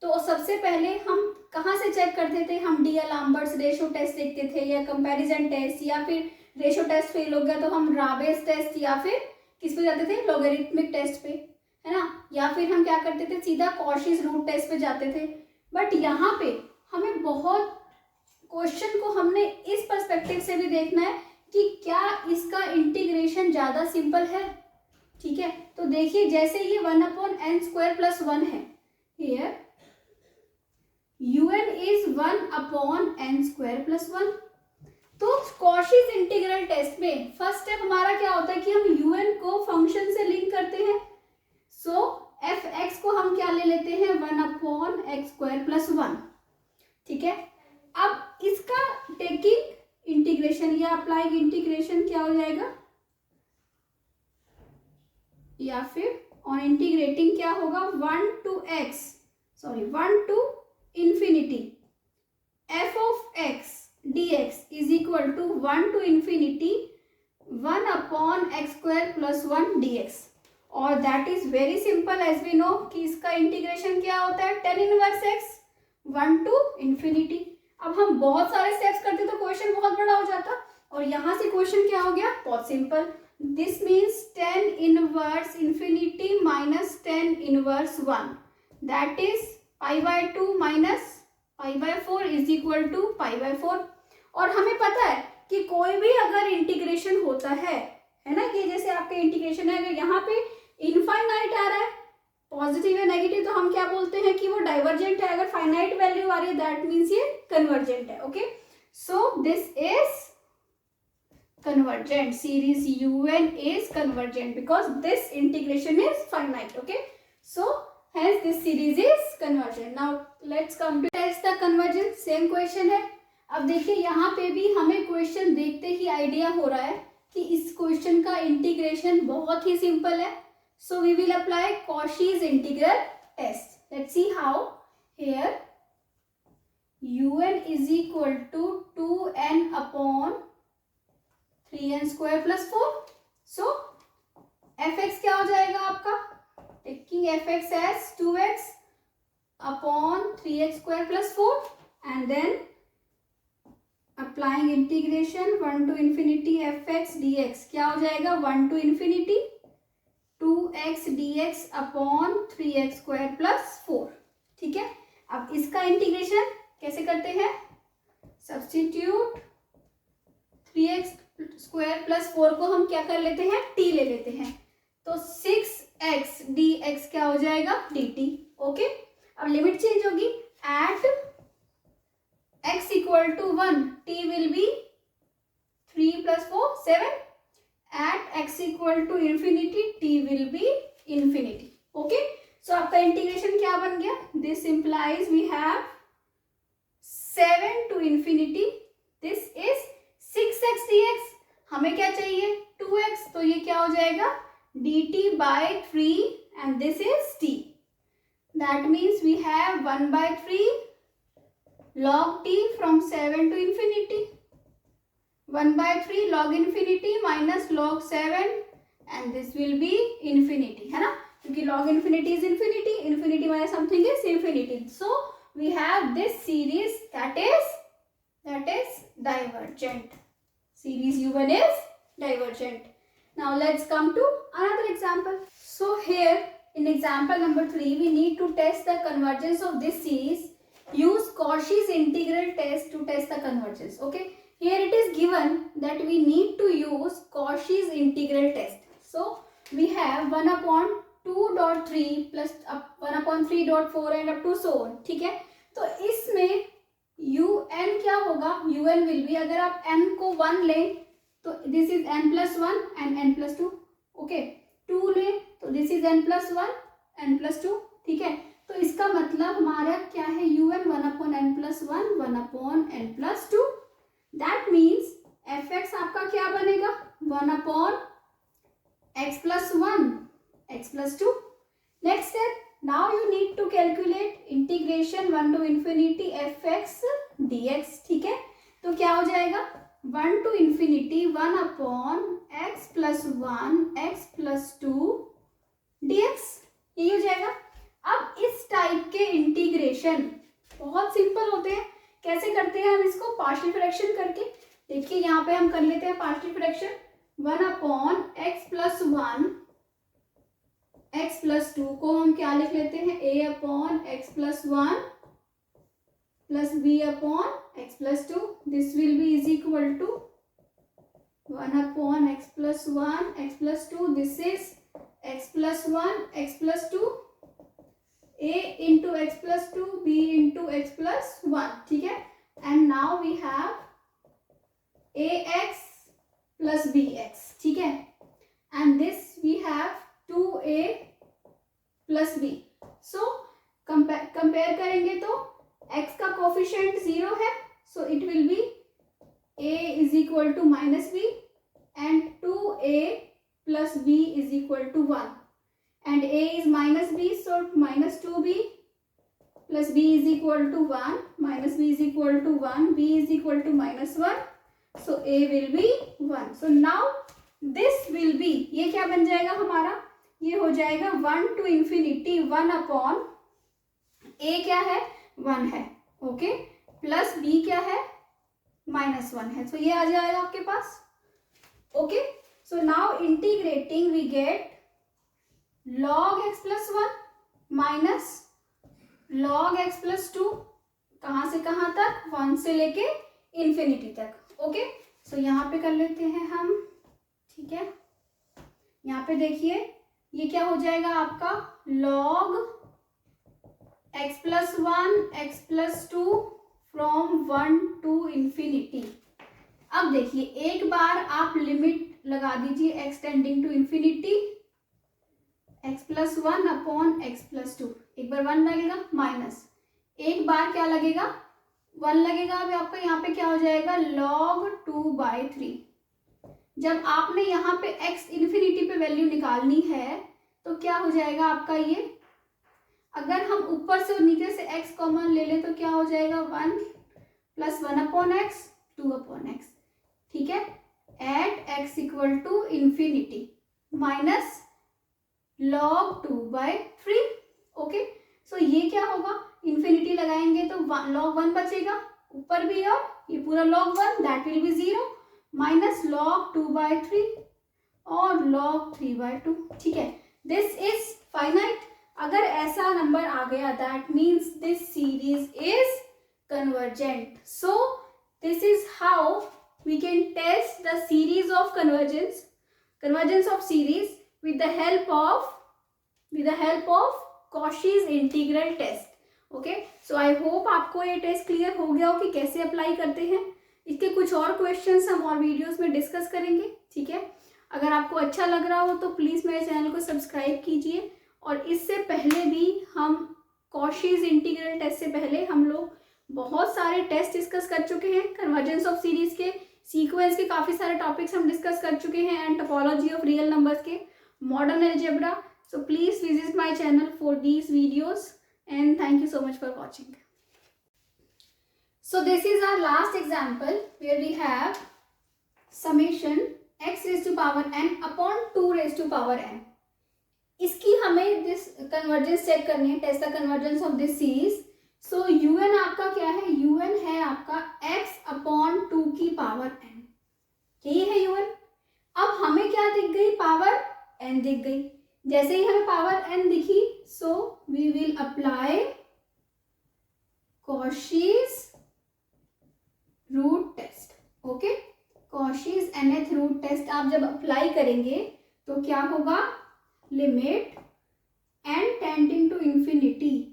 तो सबसे पहले हम कहाँ से चेक करते थे? हम डिअलेम्बर्ट्स रेशो टेस्ट देखते थे, या कंपैरिजन टेस्ट, या फिर रेशो टेस्ट फेल हो गया तो हम राबेस टेस्ट, या फिर किस पे जाते थे? लॉगरिथमिक टेस्ट पे, है ना, या फिर हम क्या करते थे? सीधा कॉशीज रूट टेस्ट पे जाते थे। बट यहाँ पे हमें बहुत क्वेश्चन को हमने इस पर्सपेक्टिव से भी देखना है कि क्या इसका इंटीग्रेशन ज़्यादा सिंपल है। ठीक है, तो देखिए जैसे ये 1/n² + 1 है, हियर un is 1/n² + 1। तो कॉशीज इंटीग्रल टेस्ट में फर्स्ट स्टेप हमारा क्या होता है कि हम un को फंक्शन से लिंक करते हैं। सो fx को हम क्या ले लेते हैं? 1/x² + 1। ठीक है, अब इसका टेकिंग इंटीग्रेशन या अप्लाइंग इंटीग्रेशन क्या हो जाएगा, या फिर ऑन इंटीग्रेटिंग क्या होगा? 1 to infinity f of x dx is equal to 1 to infinity 1/x² + 1 dx। और that is very simple as we know कि इसका इंटीग्रेशन क्या होता है? tan inverse x 1 to infinity। अब हम बहुत सारे स्टेप्स करते तो क्वेश्चन बहुत बड़ा हो जाता, और यहाँ से क्वेश्चन क्या हो गया? बहुत simple. This means tan inverse infinity minus tan inverse 1, that is π/2 minus π/4 is equal to π/4। और हमें पता है कि कोई भी अगर इंटीग्रेशन होता है ना, कि जैसे आपके इंटीग्रेशन है, अगर यहाँ पे इनफाइनाइट आ रहा है, पॉजिटिव या नेगेटिव, तो हम क्या बोलते हैं कि वो डाइवर्जेंट है। अगर फाइनाइट वैल्यू आ रही है दैट मीन्स ये कन्वर्जेंट है। Okay, so this is convergent, series un is convergent because this integration is finite. Okay, so hence this series is convergent. Now let's come to test the convergence. same question है। अब देखिए यहाँ पे भी हमें question देखते ही idea हो रहा है कि इस क्वेश्चन का इंटीग्रेशन बहुत ही सिंपल है। so we will apply Cauchy's integral test. let's see how. here un is equal to 2n/3n² + 4। So fx क्या हो जाएगा आपका? Taking fx as 2x/3x² + 4 and then applying integration 1 to infinity fx dx क्या हो जाएगा? 1 to infinity 2x dx/3x² + 4। ठीक है, अब इसका इंटीग्रेशन कैसे करते हैं? सब्स्टिट्यूट 3x² + 4 को हम क्या कर लेते हैं? t ले लेते हैं, तो 6x dx क्या हो जाएगा? dt। ओके, अब लिमिट चेंज होगी। At x = 1 t will be 3 + 4 7। एट x = infinity t will be infinity। Okay, so आपका इंटीग्रेशन क्या बन गया? This implies we have 7 to infinity, this is 6x dx। हमें क्या चाहिए? 2x, तो ये क्या हो जाएगा? dt/3 and this is t। that means we have 1/3 log t from 7 to infinity, 1/3 log infinity minus log 7 and this will be infinity, है ना, क्योंकि log infinity is infinity, infinity minus something is infinity। so we have this series that is divergent. Series u1 is divergent. Now let's come to another example. So here in example number 3 we need to test the convergence of this series. Use Cauchy's integral test to test the convergence. Okay, here it is given that we need to use Cauchy's integral test. So we have 1/2.3 plus 1/3.4 and up to so on। ठीक है, तो इसमें un क्या होगा? un will be, अगर आप n को 1 लें तो this is n+1 and n+2। Okay, 2 ले तो दिस इज n+1 n+2। ठीक है, तो इसका मतलब हमारा क्या है? un 1/n+1 1/n+2। That means fx आपका क्या बनेगा? 1/x+1 x+2। Next step, now you need to calculate integration 1 to infinity fx dx। ठीक है, तो क्या हो जाएगा? 1 to infinity 1 upon x plus 1 x plus 2 dx, यही हो जाएगा। अब इस टाइप के इंटीग्रेशन बहुत सिंपल होते हैं। कैसे करते हैं हम इसको? पार्शियल फ्रैक्शन करके। देखिए यहाँ पे हम कर लेते हैं partial fraction. 1 upon x plus 1 x plus 2 को हम क्या लिख लेते हैं? a upon x plus 1 plus b upon x plus 2। This will be is equal to 1 upon x plus 1 x plus 2, this is x plus 1 x plus 2, a into x plus 2 b into x plus 1, ठीक है। and now we have ax plus bx, ठीक है। and this we have 2a plus b। so compare करेंगे तो x का coefficient 0 है, so it will be a is equal to minus b and 2a plus b is equal to 1, and a is minus b, so minus 2b plus b is equal to 1, minus b is equal to 1, b is equal to minus 1, so a will be 1। so now this will be, ये क्या बन जाएगा हमारा? ये हो जाएगा 1 to infinity 1 upon a क्या है? 1 है, ओके, प्लस b क्या है? -1 है। तो ये आ जाएगा आपके पास, okay. So now integrating we get log x plus 1 minus log x plus 2, कहाँ से कहाँ तक? 1 से लेके इन्फिनिटी तक, ओके। सो यहाँ पे कर लेते हैं हम, ठीक है। यहाँ पे देखिए ये क्या हो जाएगा आपका? log x plus 1 x plus 2 from 1 to infinity. अब देखिए एक बार आप लिमिट लगा दीजिए x tending to infinity, x plus 1 upon x plus 2, एक बार 1 लगेगा माइनस, एक बार क्या लगेगा? 1 लगेगा। अभी आपका यहाँ पे क्या हो जाएगा? log 2/3। जब आपने यहाँ पे x इन्फिनिटी पे वैल्यू निकालनी है तो क्या हो जाएगा आपका? ये अगर हम ऊपर से और नीचे से x कॉमन ले लें तो क्या हो जाएगा? 1 plus 1 upon x 2 upon x, ठीक है, at x equal to infinity minus log 2/3, okay. So ये क्या होगा? इन्फिनिटी लगाएंगे तो log 1 बचेगा ऊपर भी, और ये पूरा log 1 that will be 0 minus log 2/3 और log 3/2, ठीक है। This is finite. अगर ऐसा नंबर आ गया that means this series is convergent. So this is how we can test the series of convergence of series with the help of Cauchy's integral test. Okay, so I hope आपको ये test clear हो गया हो कि कैसे apply करते हैं। इसके कुछ और क्वेश्चंस हम और वीडियोस में डिस्कस करेंगे, ठीक है। अगर आपको अच्छा लग रहा हो तो प्लीज मेरे चैनल को सब्सक्राइब कीजिए। और इससे पहले भी हम Cauchy's इंटीग्रल टेस्ट से पहले हम लोग बहुत सारे टेस्ट डिस्कस कर चुके हैं। कन्वर्जेंस ऑफ सीरीज के, सीक्वेंस के काफ़ी सारे टॉपिक्स हम डिस्कस कर चुके हैं, and topology of real numbers के, modern algebra. So please visit my channel for these videos and thank you so much for watching. So this is our last example where we have summation x raise to power n upon 2 raise to power n। इसकी हमें this convergence check करनी है, test the convergence of this series. So un आपका क्या है? un है आपका x upon 2 की पावर n, यही है un। अब हमें क्या दिख गई? पावर n दिख गई। जैसे ही हमें पावर n दिखी, so we will apply Cauchy's root test, okay. Cauchy's nth root test आप जब अप्लाई करेंगे तो क्या होगा? Limit n tending to infinity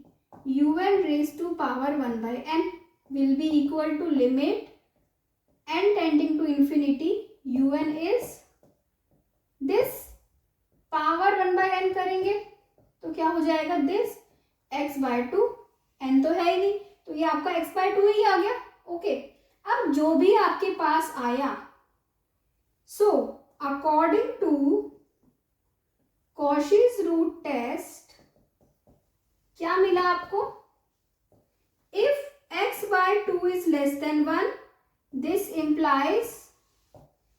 un raised to power 1/n will be equal to limit n tending to infinity un is this power 1/n करेंगे तो क्या हो जाएगा? दिस x/2, n तो है ही नहीं तो ये आपका x/2 ही आ गया, ओके। अब जो भी आपके पास आया, so according to Cauchy's root test क्या मिला आपको? If x/2 is less than 1, this implies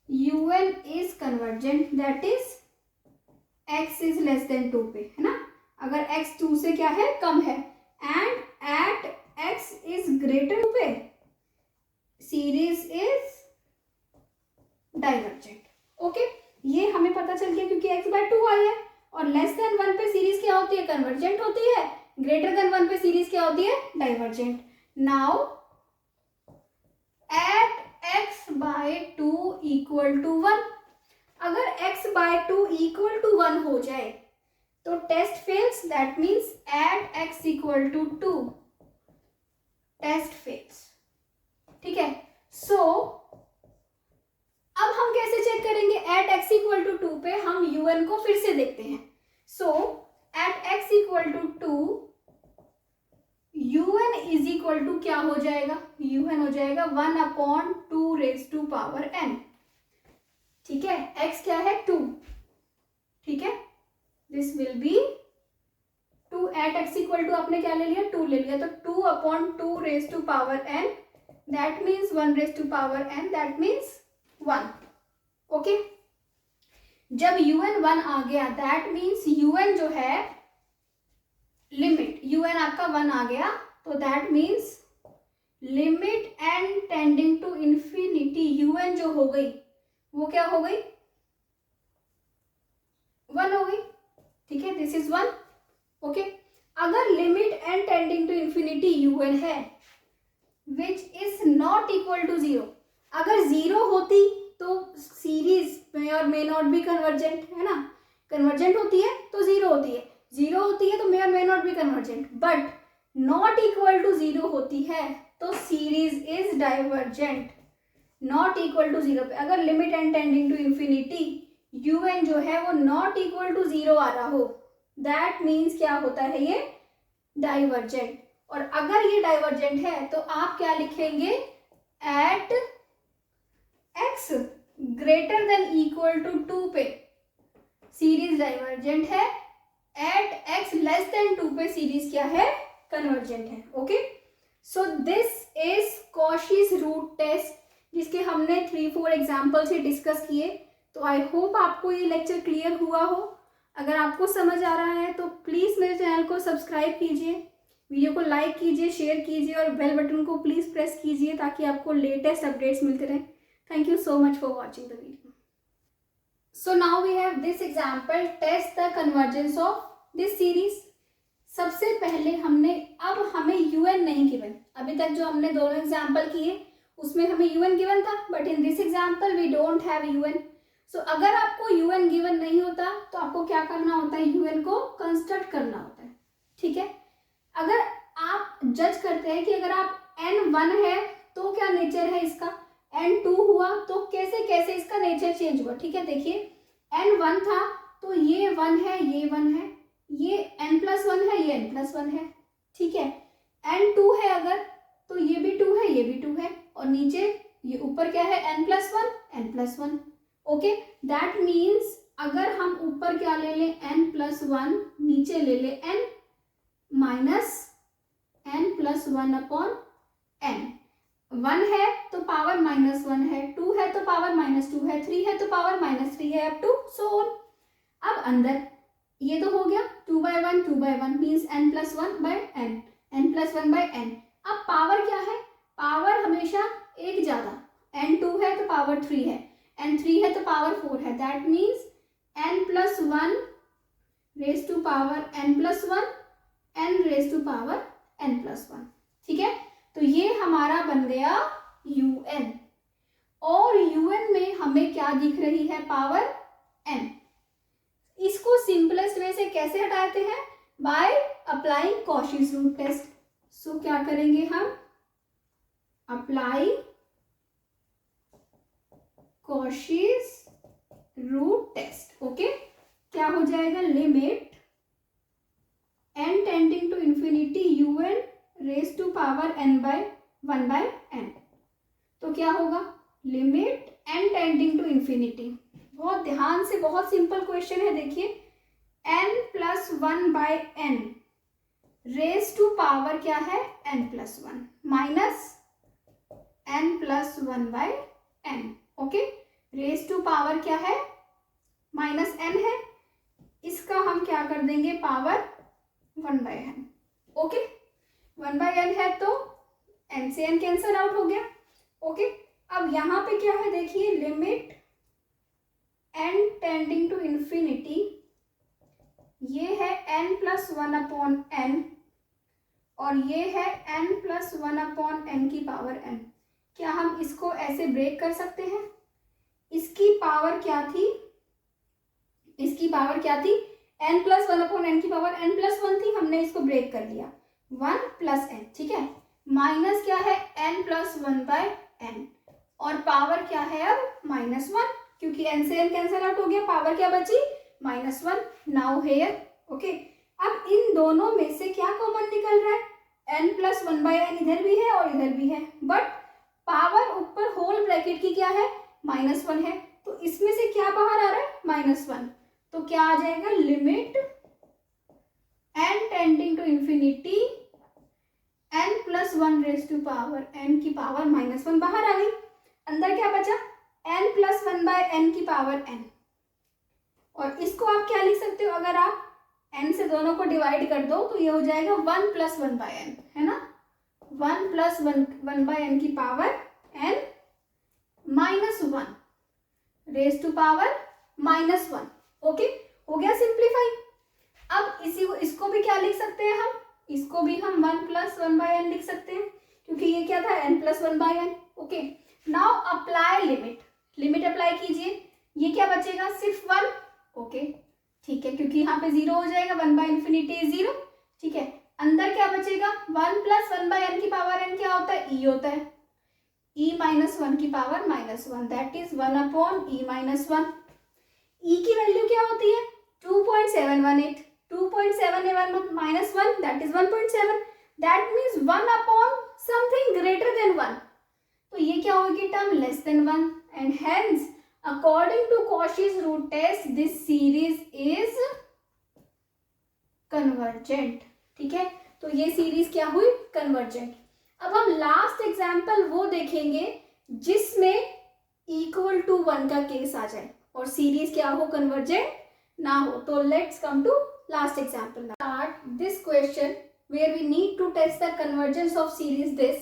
un is convergent, that is x is less than 2 पे, है ना, अगर x 2 से क्या है, कम है, and at x is greater 2 पे सीरीज इज डाइवर्जेंट। ओके, ये हमें पता चल गया क्योंकि x बाय 2 आई है, और लेस देन 1 पे सीरीज क्या होती है, कन्वर्जेंट होती है, ग्रेटर देन 1 पे सीरीज क्या होती है, divergent. Now at x by 2 equal to 1, अगर x बाय 2 इक्वल टू 1 हो जाए तो test fails, that means at x equal to 2 test fails. ठीक है, सो अब हम कैसे चेक करेंगे, एट x इक्वल टू 2 पे हम un को फिर से देखते हैं। So at x equal to 2 un is equal to क्या हो जाएगा, un हो जाएगा 1/2 रेज टू पावर n। ठीक है, x क्या है 2, ठीक है, this will be 2 at x equal to आपने क्या ले लिया, 2 ले लिया, तो 2/2 raise to power n, that means 1 raise to power n, that means 1। Okay, जब un 1 आ गया दैट मीन्स un जो है लिमिट, un आपका 1 आ गया तो that means limit n tending to infinity un जो हो गई वो क्या हो गई, 1 हो गई। ठीक है, दिस इज 1। ओके, अगर limit n tending to infinity un है which is not equal to 0, अगर 0 होती तो सीरीज मे और मे नॉट बी कन्वर्जेंट, है ना, कन्वर्जेंट होती है तो 0 होती है, 0 होती है तो मे और may not be convergent, but not equal to 0 होती है तो series is divergent. Not equal to 0 पे अगर limit n tending to infinity un जो है वो नॉट इक्वल टू 0 आ रहा हो, दैट मीन्स क्या होता है, ये डाइवर्जेंट। और अगर ये डाइवर्जेंट है तो आप क्या लिखेंगे, at x greater than equal to 2 पे सीरीज डाइवर्जेंट है, एट x लेस देन 2 पे सीरीज क्या है, कन्वर्जेंट है। Okay, so this is Cauchy's root test, जिसके हमने 3-4 एग्जाम्पल से डिस्कस किए। तो आई होप आपको ये लेक्चर क्लियर हुआ हो। अगर आपको समझ आ रहा है तो प्लीज़ मेरे चैनल को सब्सक्राइब कीजिए, वीडियो को लाइक कीजिए, शेयर कीजिए और बेल बटन को प्लीज़ प्रेस कीजिए ताकि आपको लेटेस्ट अपडेट्स मिलते रहें। Thank you so much for watching the video. So now we have this example, test the convergence of this series. सबसे पहले हमने, अब हमें un नहीं गिवन, अभी तक जो हमने दोनों एग्जाम्पल किए उसमें हमें un गिवन था, but in this example we don't have un. सो अगर आपको un गिवन नहीं होता तो आपको क्या करना होता है, un को कंस्ट्रक्ट करना होता है। ठीक है, अगर आप जज करते हैं कि अगर आप n1 है तो क्या नेचर है इसका, n2 हुआ तो कैसे कैसे इसका नेचर चेंज हुआ। ठीक है, देखिए n1 था तो ये 1 है, ये 1 है, ये n+1 है, ये n+1 है। ठीक है, n2 है अगर तो ये भी 2 है, ये भी 2 है, और नीचे ये ऊपर क्या है, n+1 n+1। Okay, that means अगर हम ऊपर क्या ले लें, n+1, नीचे ले लें n माइनस n+1/n, 1 है तो पावर -1 है, 2 है तो पावर -2 है, 3 है तो पावर -3 है, अप टू सो ऑन। अब अंदर ये तो हो गया 2/1 2/1 मीन्स n+1/n, n+1/n। अब पावर क्या है, पावर हमेशा एक ज्यादा, n2 है तो पावर 3 है, n3 है तो पावर 4 है, that means n+1 raise to power n+1, n raise to power n+1। ठीक है, तो ये हमारा बन गया un, और un में हमें क्या दिख रही है, पावर n। इसको सिंपलेस्ट वे से कैसे हटाते हैं, by applying Cauchy's root test. So क्या करेंगे हम, apply Cauchy's root test. Okay, क्या हो जाएगा, limit n tending to infinity un raise to power n/1/n, तो क्या होगा, limit n tending to infinity, बहुत ध्यान से, बहुत सिंपल क्वेश्चन है, देखिए n+1/n रेज टू पावर क्या है, n+1 minus n+1/n। Okay, raise to power क्या है, माइनस एन है, इसका हम क्या कर देंगे, पावर 1/n। ओके, 1/n है तो n से n कैंसल आउट हो गया। ओके, अब यहाँ पे क्या है देखिए, limit n tending to infinity, ये है n+1/n और ये है n+1/n की पावर n। क्या हम इसको ऐसे ब्रेक कर सकते हैं? इसकी पावर क्या थी, इसकी पावर क्या थी, n+1/n की पावर n+1 थी, हमने इसको ब्रेक कर लिया 1+n, ठीक है। माइनस क्या है, n+1/n और पावर क्या है अब -1, क्योंकि n से n कैंसिल आउट हो गया, पावर क्या बची, -1। नाउ हेयर, ओके, अब इन दोनों में से क्या कॉमन निकल रहा है, n+1/n इधर भी है और इधर भी है, बट पावर ऊपर होल ब्रैकेट की क्या है, -1 है, तो इसमें से क्या बाहर आ रहा है, -1। तो क्या आ जाएगा, limit n tending to infinity n+1 raise to power n की पावर -1 बाहर आ गई, अंदर क्या बचा, n+1/n की पावर n। और इसको आप क्या लिख सकते हो, अगर आप n से दोनों को डिवाइड कर दो तो ये हो जाएगा 1+1/n, है ना, 1+1/n की power n -1 raise to power -1। Okay, हो गया सिंप्लीफाई। अब इसको भी क्या लिख सकते हैं हम, इसको भी हम 1+1/n लिख सकते हैं, क्योंकि ये क्या था, n+1/n। Okay, now apply limit, limit apply कीजिए, ये क्या बचेगा, सिर्फ 1। ओके, ठीक है, क्योंकि यहाँ पे 0 हो जाएगा, 1/∞ 0, ठीक है। अंदर क्या बचेगा, 1+1/n की पावर n क्या होता है, e होता है, e-1 की power -1, that is 1/e-1। e की वैल्यू क्या होती है, 2.718, 2.711 -1 that is 1.7, that means 1/something greater than 1। तो ये क्या होगी, term less than 1, and hence according to Cauchy's root test this series is convergent, ठीक है। तो ये सीरीज क्या हुई, कन्वर्जेंट। अब हम लास्ट एग्जाम्पल वो देखेंगे जिसमें =1 का केस आ जाए और सीरीज क्या हो, कन्वर्जेंट ना हो। तो let's come to last example. Start this question where we need to test the convergence of series this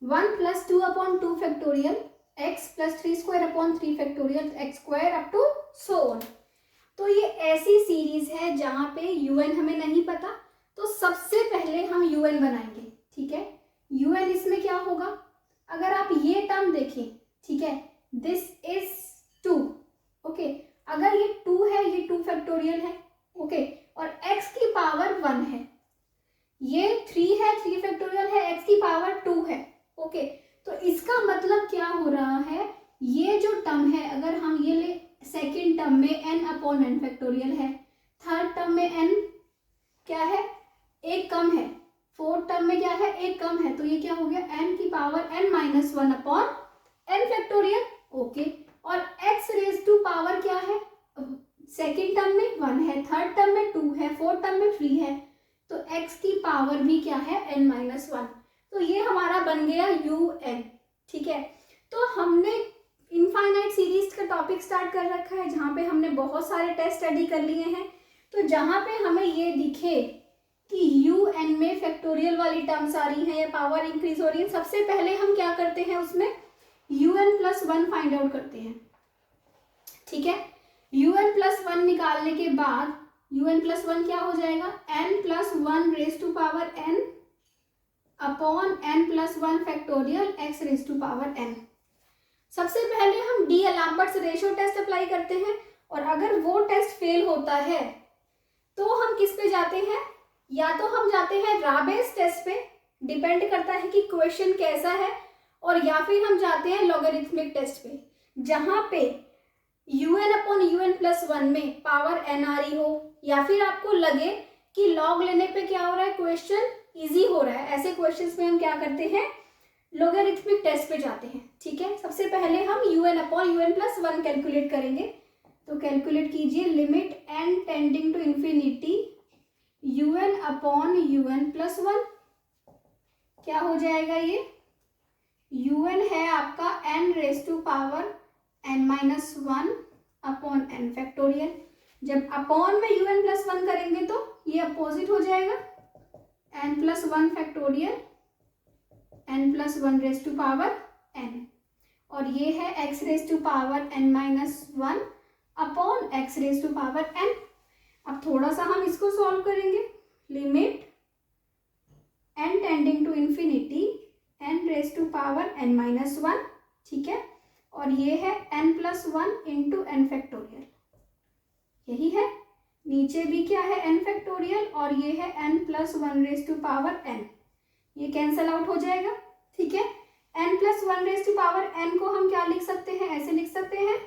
1+2/2 factorial x + 3² 3 x² up to so on. तो ये ऐसी सीरीज है जहां पे un हमें नहीं पता, तो सबसे पहले हम un बनाएंगे, ठीक है। un इसमें क्या होगा, अगर आप ये टर्म देखें, ठीक है, दिस इज 2, ओके, अगर ये 2 है, ये 2 फैक्टोरियल है, ओके, और x की पावर 1 है, ये 3 है, 3 फैक्टोरियल है, x की पावर 2 है, ओके। तो इसका मतलब क्या हो रहा है, ये जो टर्म है, अगर हम ये ले, सेकेंड टर्म में n/n फैक्टोरियल है, थर्ड टर्म में n क्या है, एक कम है, फोर्थ टर्म में क्या है, एक कम है, तो ये क्या हो गया, n की पावर n-1/n फैक्टोरियल, ओके। और x रेज टू पावर क्या है, सेकेंड टर्म में 1 है, थर्ड टर्म में 2 है, फोर्थ टर्म में 3 है, तो x की पावर भी क्या है, n-1। तो ये हमारा बन गया un, ठीक है। तो हमने इनफाइनाइट सीरीज का टॉपिक स्टार्ट कर रखा है, जहाँ पे हमने बहुत सारे टेस्ट स्टडी कर लिए हैं। तो जहाँ पे हमें ये दिखे कि un में फैक्टोरियल वाली टर्म्स आ रही हैं या पावर इंक्रीज हो रही है, सबसे पहले हम क्या करते हैं, उसमें un+1 फाइंड आउट करते हैं, ठीक है। un+1 निकालने के बाद un+1 क्या हो जाएगा, n+1 raise to power n upon n+1 factorial x raise to power n। सबसे पहले हम डी-एलम्बर्ट्स रेशियो टेस्ट अप्लाई करते हैं, और अगर वो टेस्ट फेल होता है तो हम किस पे जाते हैं, या तो हम जाते हैं राबेस टेस्ट पे, डिपेंड करता है कि क्वेश्चन कैसा है, और या फिर हम जाते हैं लॉगरिथमिक टेस्ट पे, जहां पे un/un+1 में पावर n आ रही हो, या फिर आपको लगे कि लॉग लेने पे क्या हो रहा है, क्वेश्चन इजी हो रहा है, ऐसे क्वेश्चंस में हम क्या करते हैं, लॉगरिथमिक टेस्ट पे जाते हैं, ठीक है। सबसे पहले हम un/un+1 कैलकुलेट करेंगे, तो कैलकुलेट कीजिए, limit n tending to infinity un/un+1 क्या हो जाएगा, ये un है आपका n raise to power n-1 upon n factorial. जब अपॉन में un+1 करेंगे तो ये अपोजिट हो जाएगा, n+1 factorial n+1 raise to power n, और ये है x raise to power n-1 upon x raise to power n। अब थोड़ा सा हम इसको सॉल्व करेंगे, limit n tending to infinity n raise to power n-1, ठीक है, और ये है n+1 इंटू n फैक्टोरियल, यही है। नीचे भी क्या है, n फैक्टोरियल, और ये है n+1 raise to power n, ये कैंसल आउट हो जाएगा, ठीक है। n+1 raise to power n को हम क्या लिख सकते हैं, ऐसे लिख सकते हैं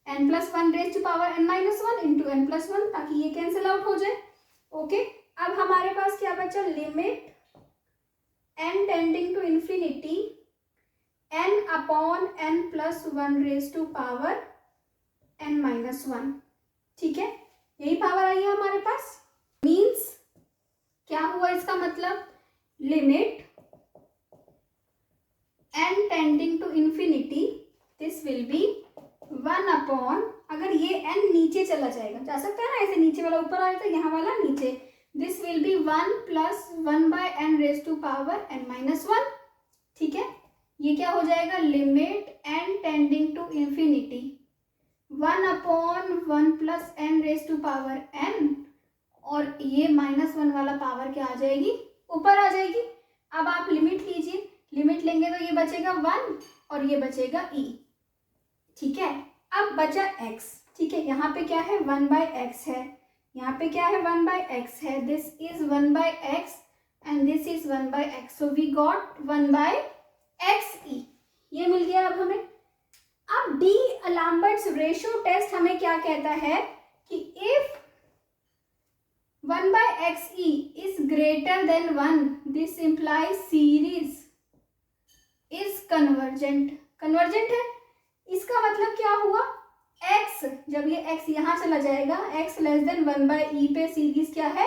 n+1 raise to power n-1 into n+1, ताकि ये कैंसल आउट हो जाए। ओके, अब हमारे पास क्या बचा, limit n tending to infinity n upon n+1 raise to power n-1, ठीक है, यही पावर आई है हमारे पास। मीन्स क्या हुआ, इसका मतलब limit n tending to infinity, this will be 1 upon, अगर ये n नीचे चला जाएगा, जा सकता है ना, ऐसे नीचे वाला ऊपर आया था, यहाँ वाला नीचे, this will be 1 plus 1/n raise to power n-1, ठीक है। ये क्या हो जाएगा, limit n tending to infinity 1 upon 1 plus n raise to power n, और ये -1 वाला पावर क्या आ जाएगी, ऊपर आ जाएगी। अब आप लिमिट लीजिए, लिमिट लेंगे तो ये बचेगा 1 और ये बचेगा e, ठीक है। अब बचा x, ठीक है, यहाँ पे क्या है 1/x है, यहाँ पे क्या है 1/x है, this is 1/x and this is 1/x, so we got 1/xe, ये मिल गया अब हमें। अब डी अलाम्बर्ट्स रेशियो टेस्ट हमें क्या कहता है कि if 1/xe is greater than 1, this implies series is convergent। convergent है, इसका मतलब क्या हुआ, x, जब ये x यहाँ चला जाएगा, x लेस देन 1/e पे सीरीज क्या है,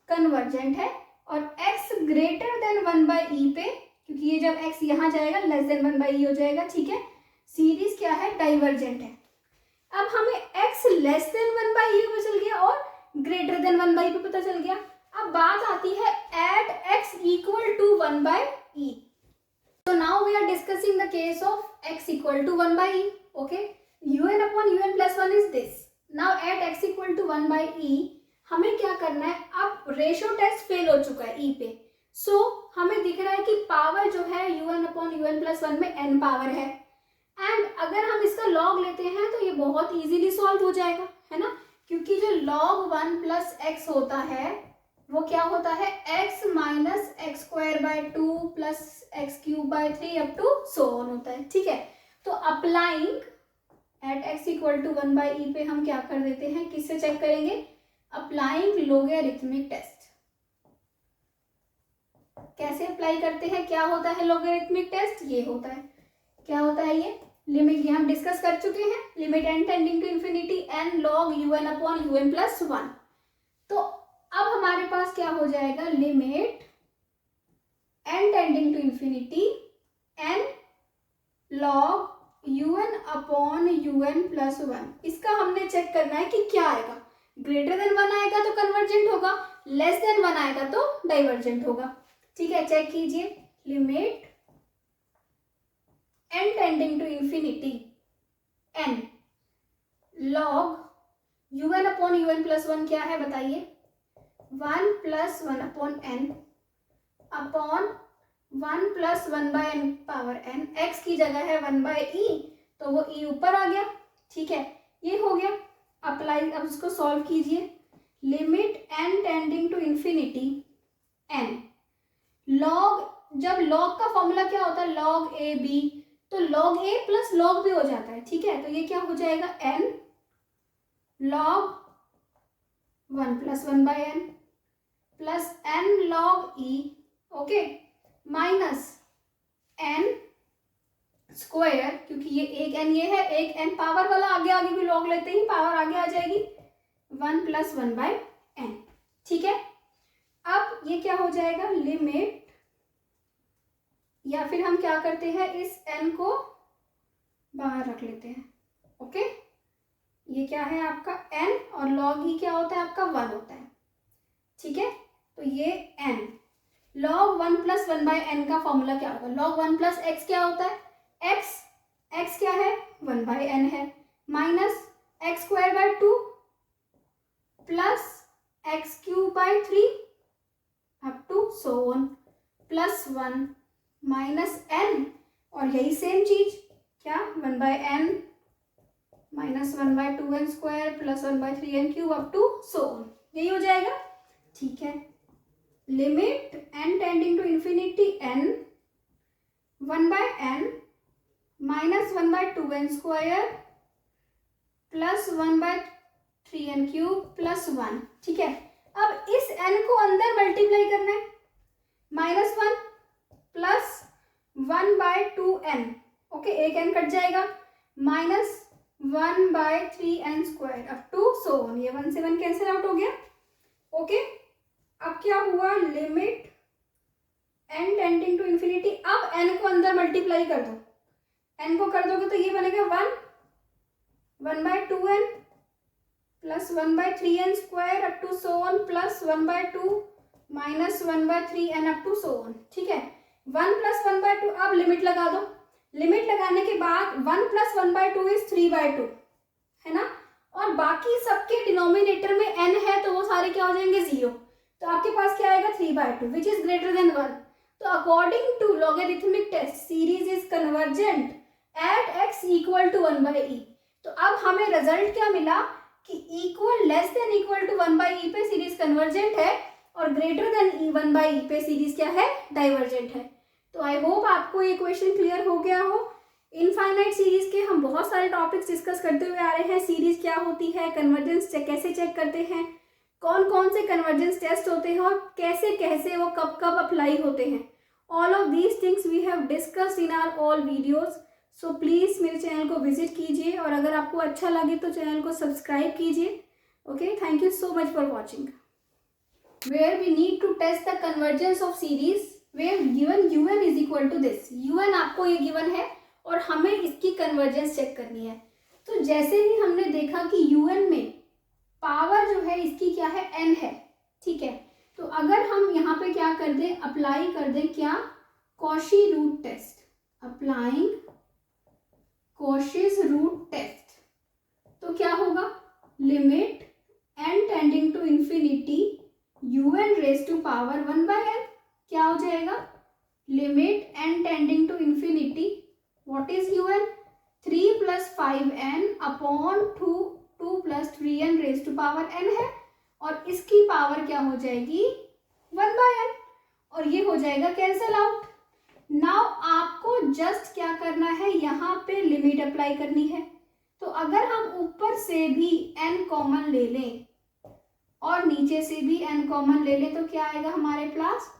कन्वर्जेंट है, और x ग्रेटर देन 1/e पे, क्योंकि ये जब x यहाँ जाएगा लेस देन 1/e हो जाएगा, ठीक है, सीरीज क्या है, डाइवर्जेंट है। अब हमें x लेस देन 1/e पता चल गया और ग्रेटर देन 1/e पे पता चल गया। अब बात आती है at x equal to 1/e। So now we are discussing the case of x equal to 1/e. Okay, un upon un plus 1 is this. Now at x equal to 1/e हमें क्या करना है, अब रेशियो टेस्ट फेल हो चुका है e पे, सो हमें दिख रहा है कि पावर जो है un upon un plus 1 में n पावर है, एंड अगर हम इसका लॉग लेते हैं तो ये बहुत इजीली सॉल्व हो जाएगा, है ना, क्योंकि जो log 1 प्लस x होता है वो क्या होता है, x minus x²/2 plus x³/3 up to so on होता है, ठीक है। तो applying at x equal to 1/e पे हम क्या कर देते हैं, किससे चेक करेंगे, अप्लाइंग लोगरिथमिक टेस्ट। कैसे अप्लाई करते हैं, क्या होता है लोगरिथमिक टेस्ट, ये होता है, क्या होता है ये, लिमिट ये हम डिस्कस कर चुके हैं, limit n tending to infinity n log un upon un plus 1। तो अब हमारे पास क्या हो जाएगा, limit n tending to infinity n log un upon un plus 1। इसका हमने चेक करना है कि क्या आएगा, ग्रेटर देन 1 आएगा तो कन्वर्जेंट होगा, लेस देन 1 आएगा तो डाइवर्जेंट होगा, ठीक है। चेक कीजिए, limit n tending to infinity n log un upon un plus 1 क्या है बताइए, 1 plus 1 upon n upon 1 plus 1/n power n, x की जगह है 1/e तो वो e ऊपर आ गया, ठीक है, ये हो गया अप्लाई। अब इसको सॉल्व कीजिए, limit n tending to infinity n log, जब log का फॉर्मूला क्या होता है, log a b, तो log a plus log b हो जाता है, ठीक है, तो ये क्या हो जाएगा, n log 1 plus 1/n plus n log e, okay, minus n square, क्योंकि ये एक n ये है, एक n पावर वाला आगे आगे भी log लेते ही पावर आगे आ जाएगी, 1 प्लस 1/n, ठीक है। अब ये क्या हो जाएगा, लिमिट, या फिर हम क्या करते हैं, इस n को बाहर रख लेते हैं। ओके, ये क्या है आपका n और log e क्या होता है आपका 1 होता है। ठीक है, तो ये n log 1 प्लस 1/n का फॉर्मूला क्या होगा? log 1 प्लस x क्या होता है? x क्या है? 1/n है, minus x square by 2 plus x cube by 3 up to so on plus 1 minus n, और यही सेम चीज क्या 1/n minus 1/2n square plus 1/3n cube up to so on, यही हो जाएगा। ठीक है, limit n tending to infinity n 1/n minus 1/2n square plus 1/3n cube plus 1। ठीक है, अब इस n को अंदर मल्टीप्लाई करना है, -1 प्लस 1/2n। ओके, एक n कट जाएगा, minus 1/3n square up to so on, ये 1 से 1 कैंसिल आउट हो गया। ओके, अब क्या हुआ, limit n tending to infinity, अब n को अंदर मल्टीप्लाई कर दो, n को कर दोगे तो ये बनेगा 1/2n plus 1/3n square up to so on plus 1/2 minus 1/3n up to so on. ठीक है, 1 प्लस 1/2, अब लिमिट लगा दो, लिमिट लगाने के बाद 1 प्लस 1/2 इज 3/2 है ना, और बाकी सबके डिनोमिनेटर में n है तो वो सारे क्या हो जाएंगे 0, तो आपके पास क्या आएगा 3/2 विच इज ग्रेटर देन 1। तो according to logarithmic test series is convergent at x equal to 1/e। तो अब हमें रिजल्ट क्या मिला कि equal less than equal to 1/e पे सीरीज कन्वर्जेंट है और ग्रेटर देन 1/e पे सीरीज क्या है, डाइवर्जेंट है। तो आई होप आपको ये क्वेश्चन क्लियर हो गया हो। इनफाइनाइट सीरीज के हम बहुत सारे टॉपिक्स डिस्कस करते हुए आ रहे हैं, सीरीज क्या होती है, कन्वर्जेंस कैसे चेक करते हैं, कौन कौन से कन्वर्जेंस टेस्ट होते हैं और कैसे कैसे वो कब कब अप्लाई होते हैं। All of these things we have discussed in our all videos. So please मेरे चैनल को विजिट कीजिए और अगर आपको अच्छा लगे तो चैनल को सब्सक्राइब कीजिए। Okay, thank you so much for watching. Where we need to test the convergence of series where given un is equal to this. un आपको ये गिवन है और हमें इसकी कन्वर्जेंस चेक करनी है। तो जैसे ही हमने देखा कि un में पावर जो है इसकी क्या है, n है। ठीक है, तो अगर हम यहाँ पे क्या कर दें, अप्लाई कर दें क्या, Cauchy root test, applying Cauchy's root test, तो क्या होगा, limit n tending to infinity un raise to power 1/n क्या हो जाएगा, limit n tending to infinity, what is un, 3 plus 5n upon 2 plus 3n raise to power n है, और इसकी power क्या हो जाएगी 1/n, और ये हो जाएगा कैंसल आउट। नाउ आपको जस्ट क्या करना है, यहाँ पे लिमिट अप्लाई करनी है। तो अगर हम ऊपर से भी n कॉमन ले लें और नीचे से भी n कॉमन ले लें तो क्या आएगा हमारे पास,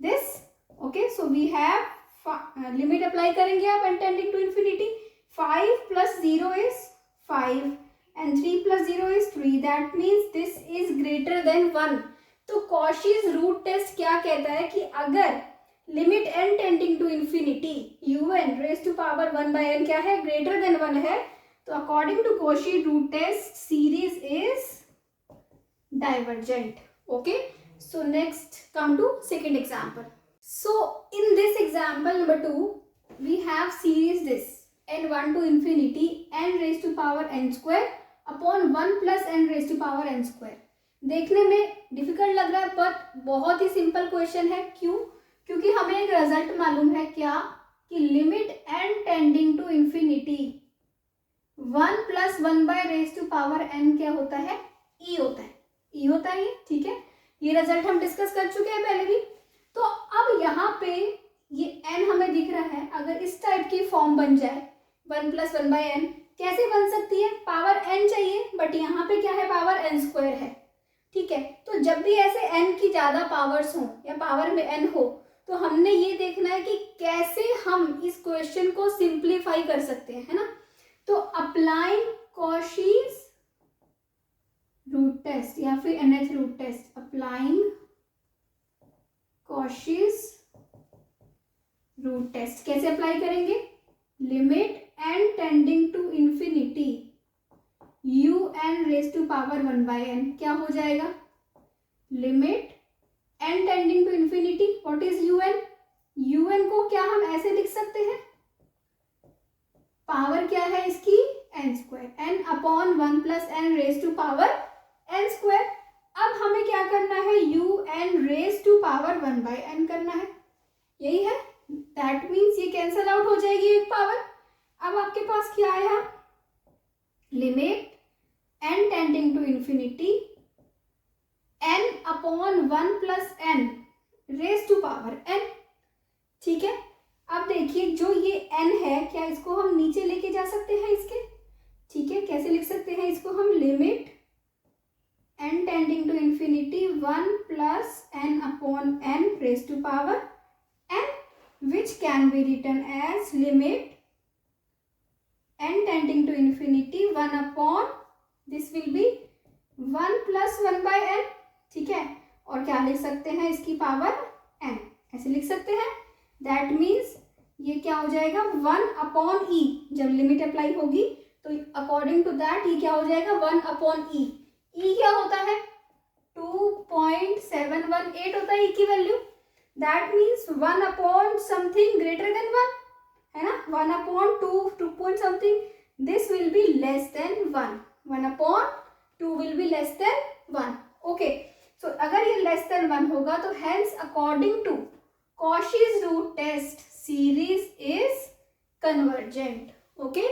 this. Okay, so we have limit apply करेंगे आप n tending to infinity, 5 plus 0 is 5 and 3 plus 0 is 3, that means this is greater than 1। तो कॉशीज रूट टेस्ट क्या कहता है कि अगर limit n tending to infinity un raise to power 1/n क्या है, ग्रेटर देन 1 है, तो according to Cauchy root test series is divergent। okay, so next come to second example। so in this example number 2 we have series this n1 to infinity n raised to power n square upon 1 plus n raise to power n square. देखने में difficult लग रहा है but बहुत ही simple question है। क्यों? क्योंकि हमें एक रिजल्ट मालूम है क्या, कि limit n tending to infinity 1 plus 1 by raise to power n क्या होता है, e होता है, e होता है ये। ठीक है, ये रिजल्ट हम डिस्कस कर चुके हैं पहले भी। तो अब यहाँ पे ये n हमें दिख रहा है, अगर इस टाइप की फॉर्म बन जाए 1 प्लस 1 बाय n कैसे बन सकती है, पावर n चाहिए बट यहाँ पे क्या है, पावर n स्क्वायर है। ठीक है, तो जब भी ऐसे n की ज्यादा पावर्स हो या पावर में n हो तो हमने ये देखना है कि कैसे हम इस क्वेश्चन को सिंप्लीफाई कर सकते हैं, है ना। तो अप्लाइंग कॉशीज रूट टेस्ट या फिर nth root test, applying Cauchy's root test कैसे अप्लाई करेंगे, limit n tending to infinity un raise to power 1/n क्या हो जाएगा, limit n tending to infinity, what is un को क्या हम ऐसे लिख सकते हैं, पावर क्या है इसकी n², n upon 1 plus n raise to power n²। अब हमें क्या करना है, un raise to power 1/n करना है, यही है। दैट मीन्स ये कैंसल आउट हो जाएगी एक पावर। अब आपके पास क्या आया, limit n tending to infinity n upon 1 plus n raise to power n। ठीक है, अब देखिए जो ये n है, क्या इसको हम नीचे लेके जा सकते हैं इसके, ठीक है, कैसे लिख सकते हैं इसको हम, limit n tending to infinity 1 plus n upon n raise to power n, which can be written as limit n tending to infinity 1 upon this will be 1 plus 1/n। ठीक है, और क्या लिख सकते हैं इसकी पावर n, ऐसे लिख सकते हैं। दैट मीन्स ये क्या हो जाएगा, 1 अपॉन ई, जब लिमिट अप्लाई होगी तो अकॉर्डिंग टू दैट ये क्या हो जाएगा, 1 अपॉन ई। ई क्या होता है, 2.718 होता है ई की value. That means 1 upon something greater than 1 है ना, 1 upon 2 point something, this will be less than 1, 1 upon 2 will be less than 1। Okay, so अगर ये लेस देन 1 होगा तो hence according to Cauchy's root test series is convergent। Okay,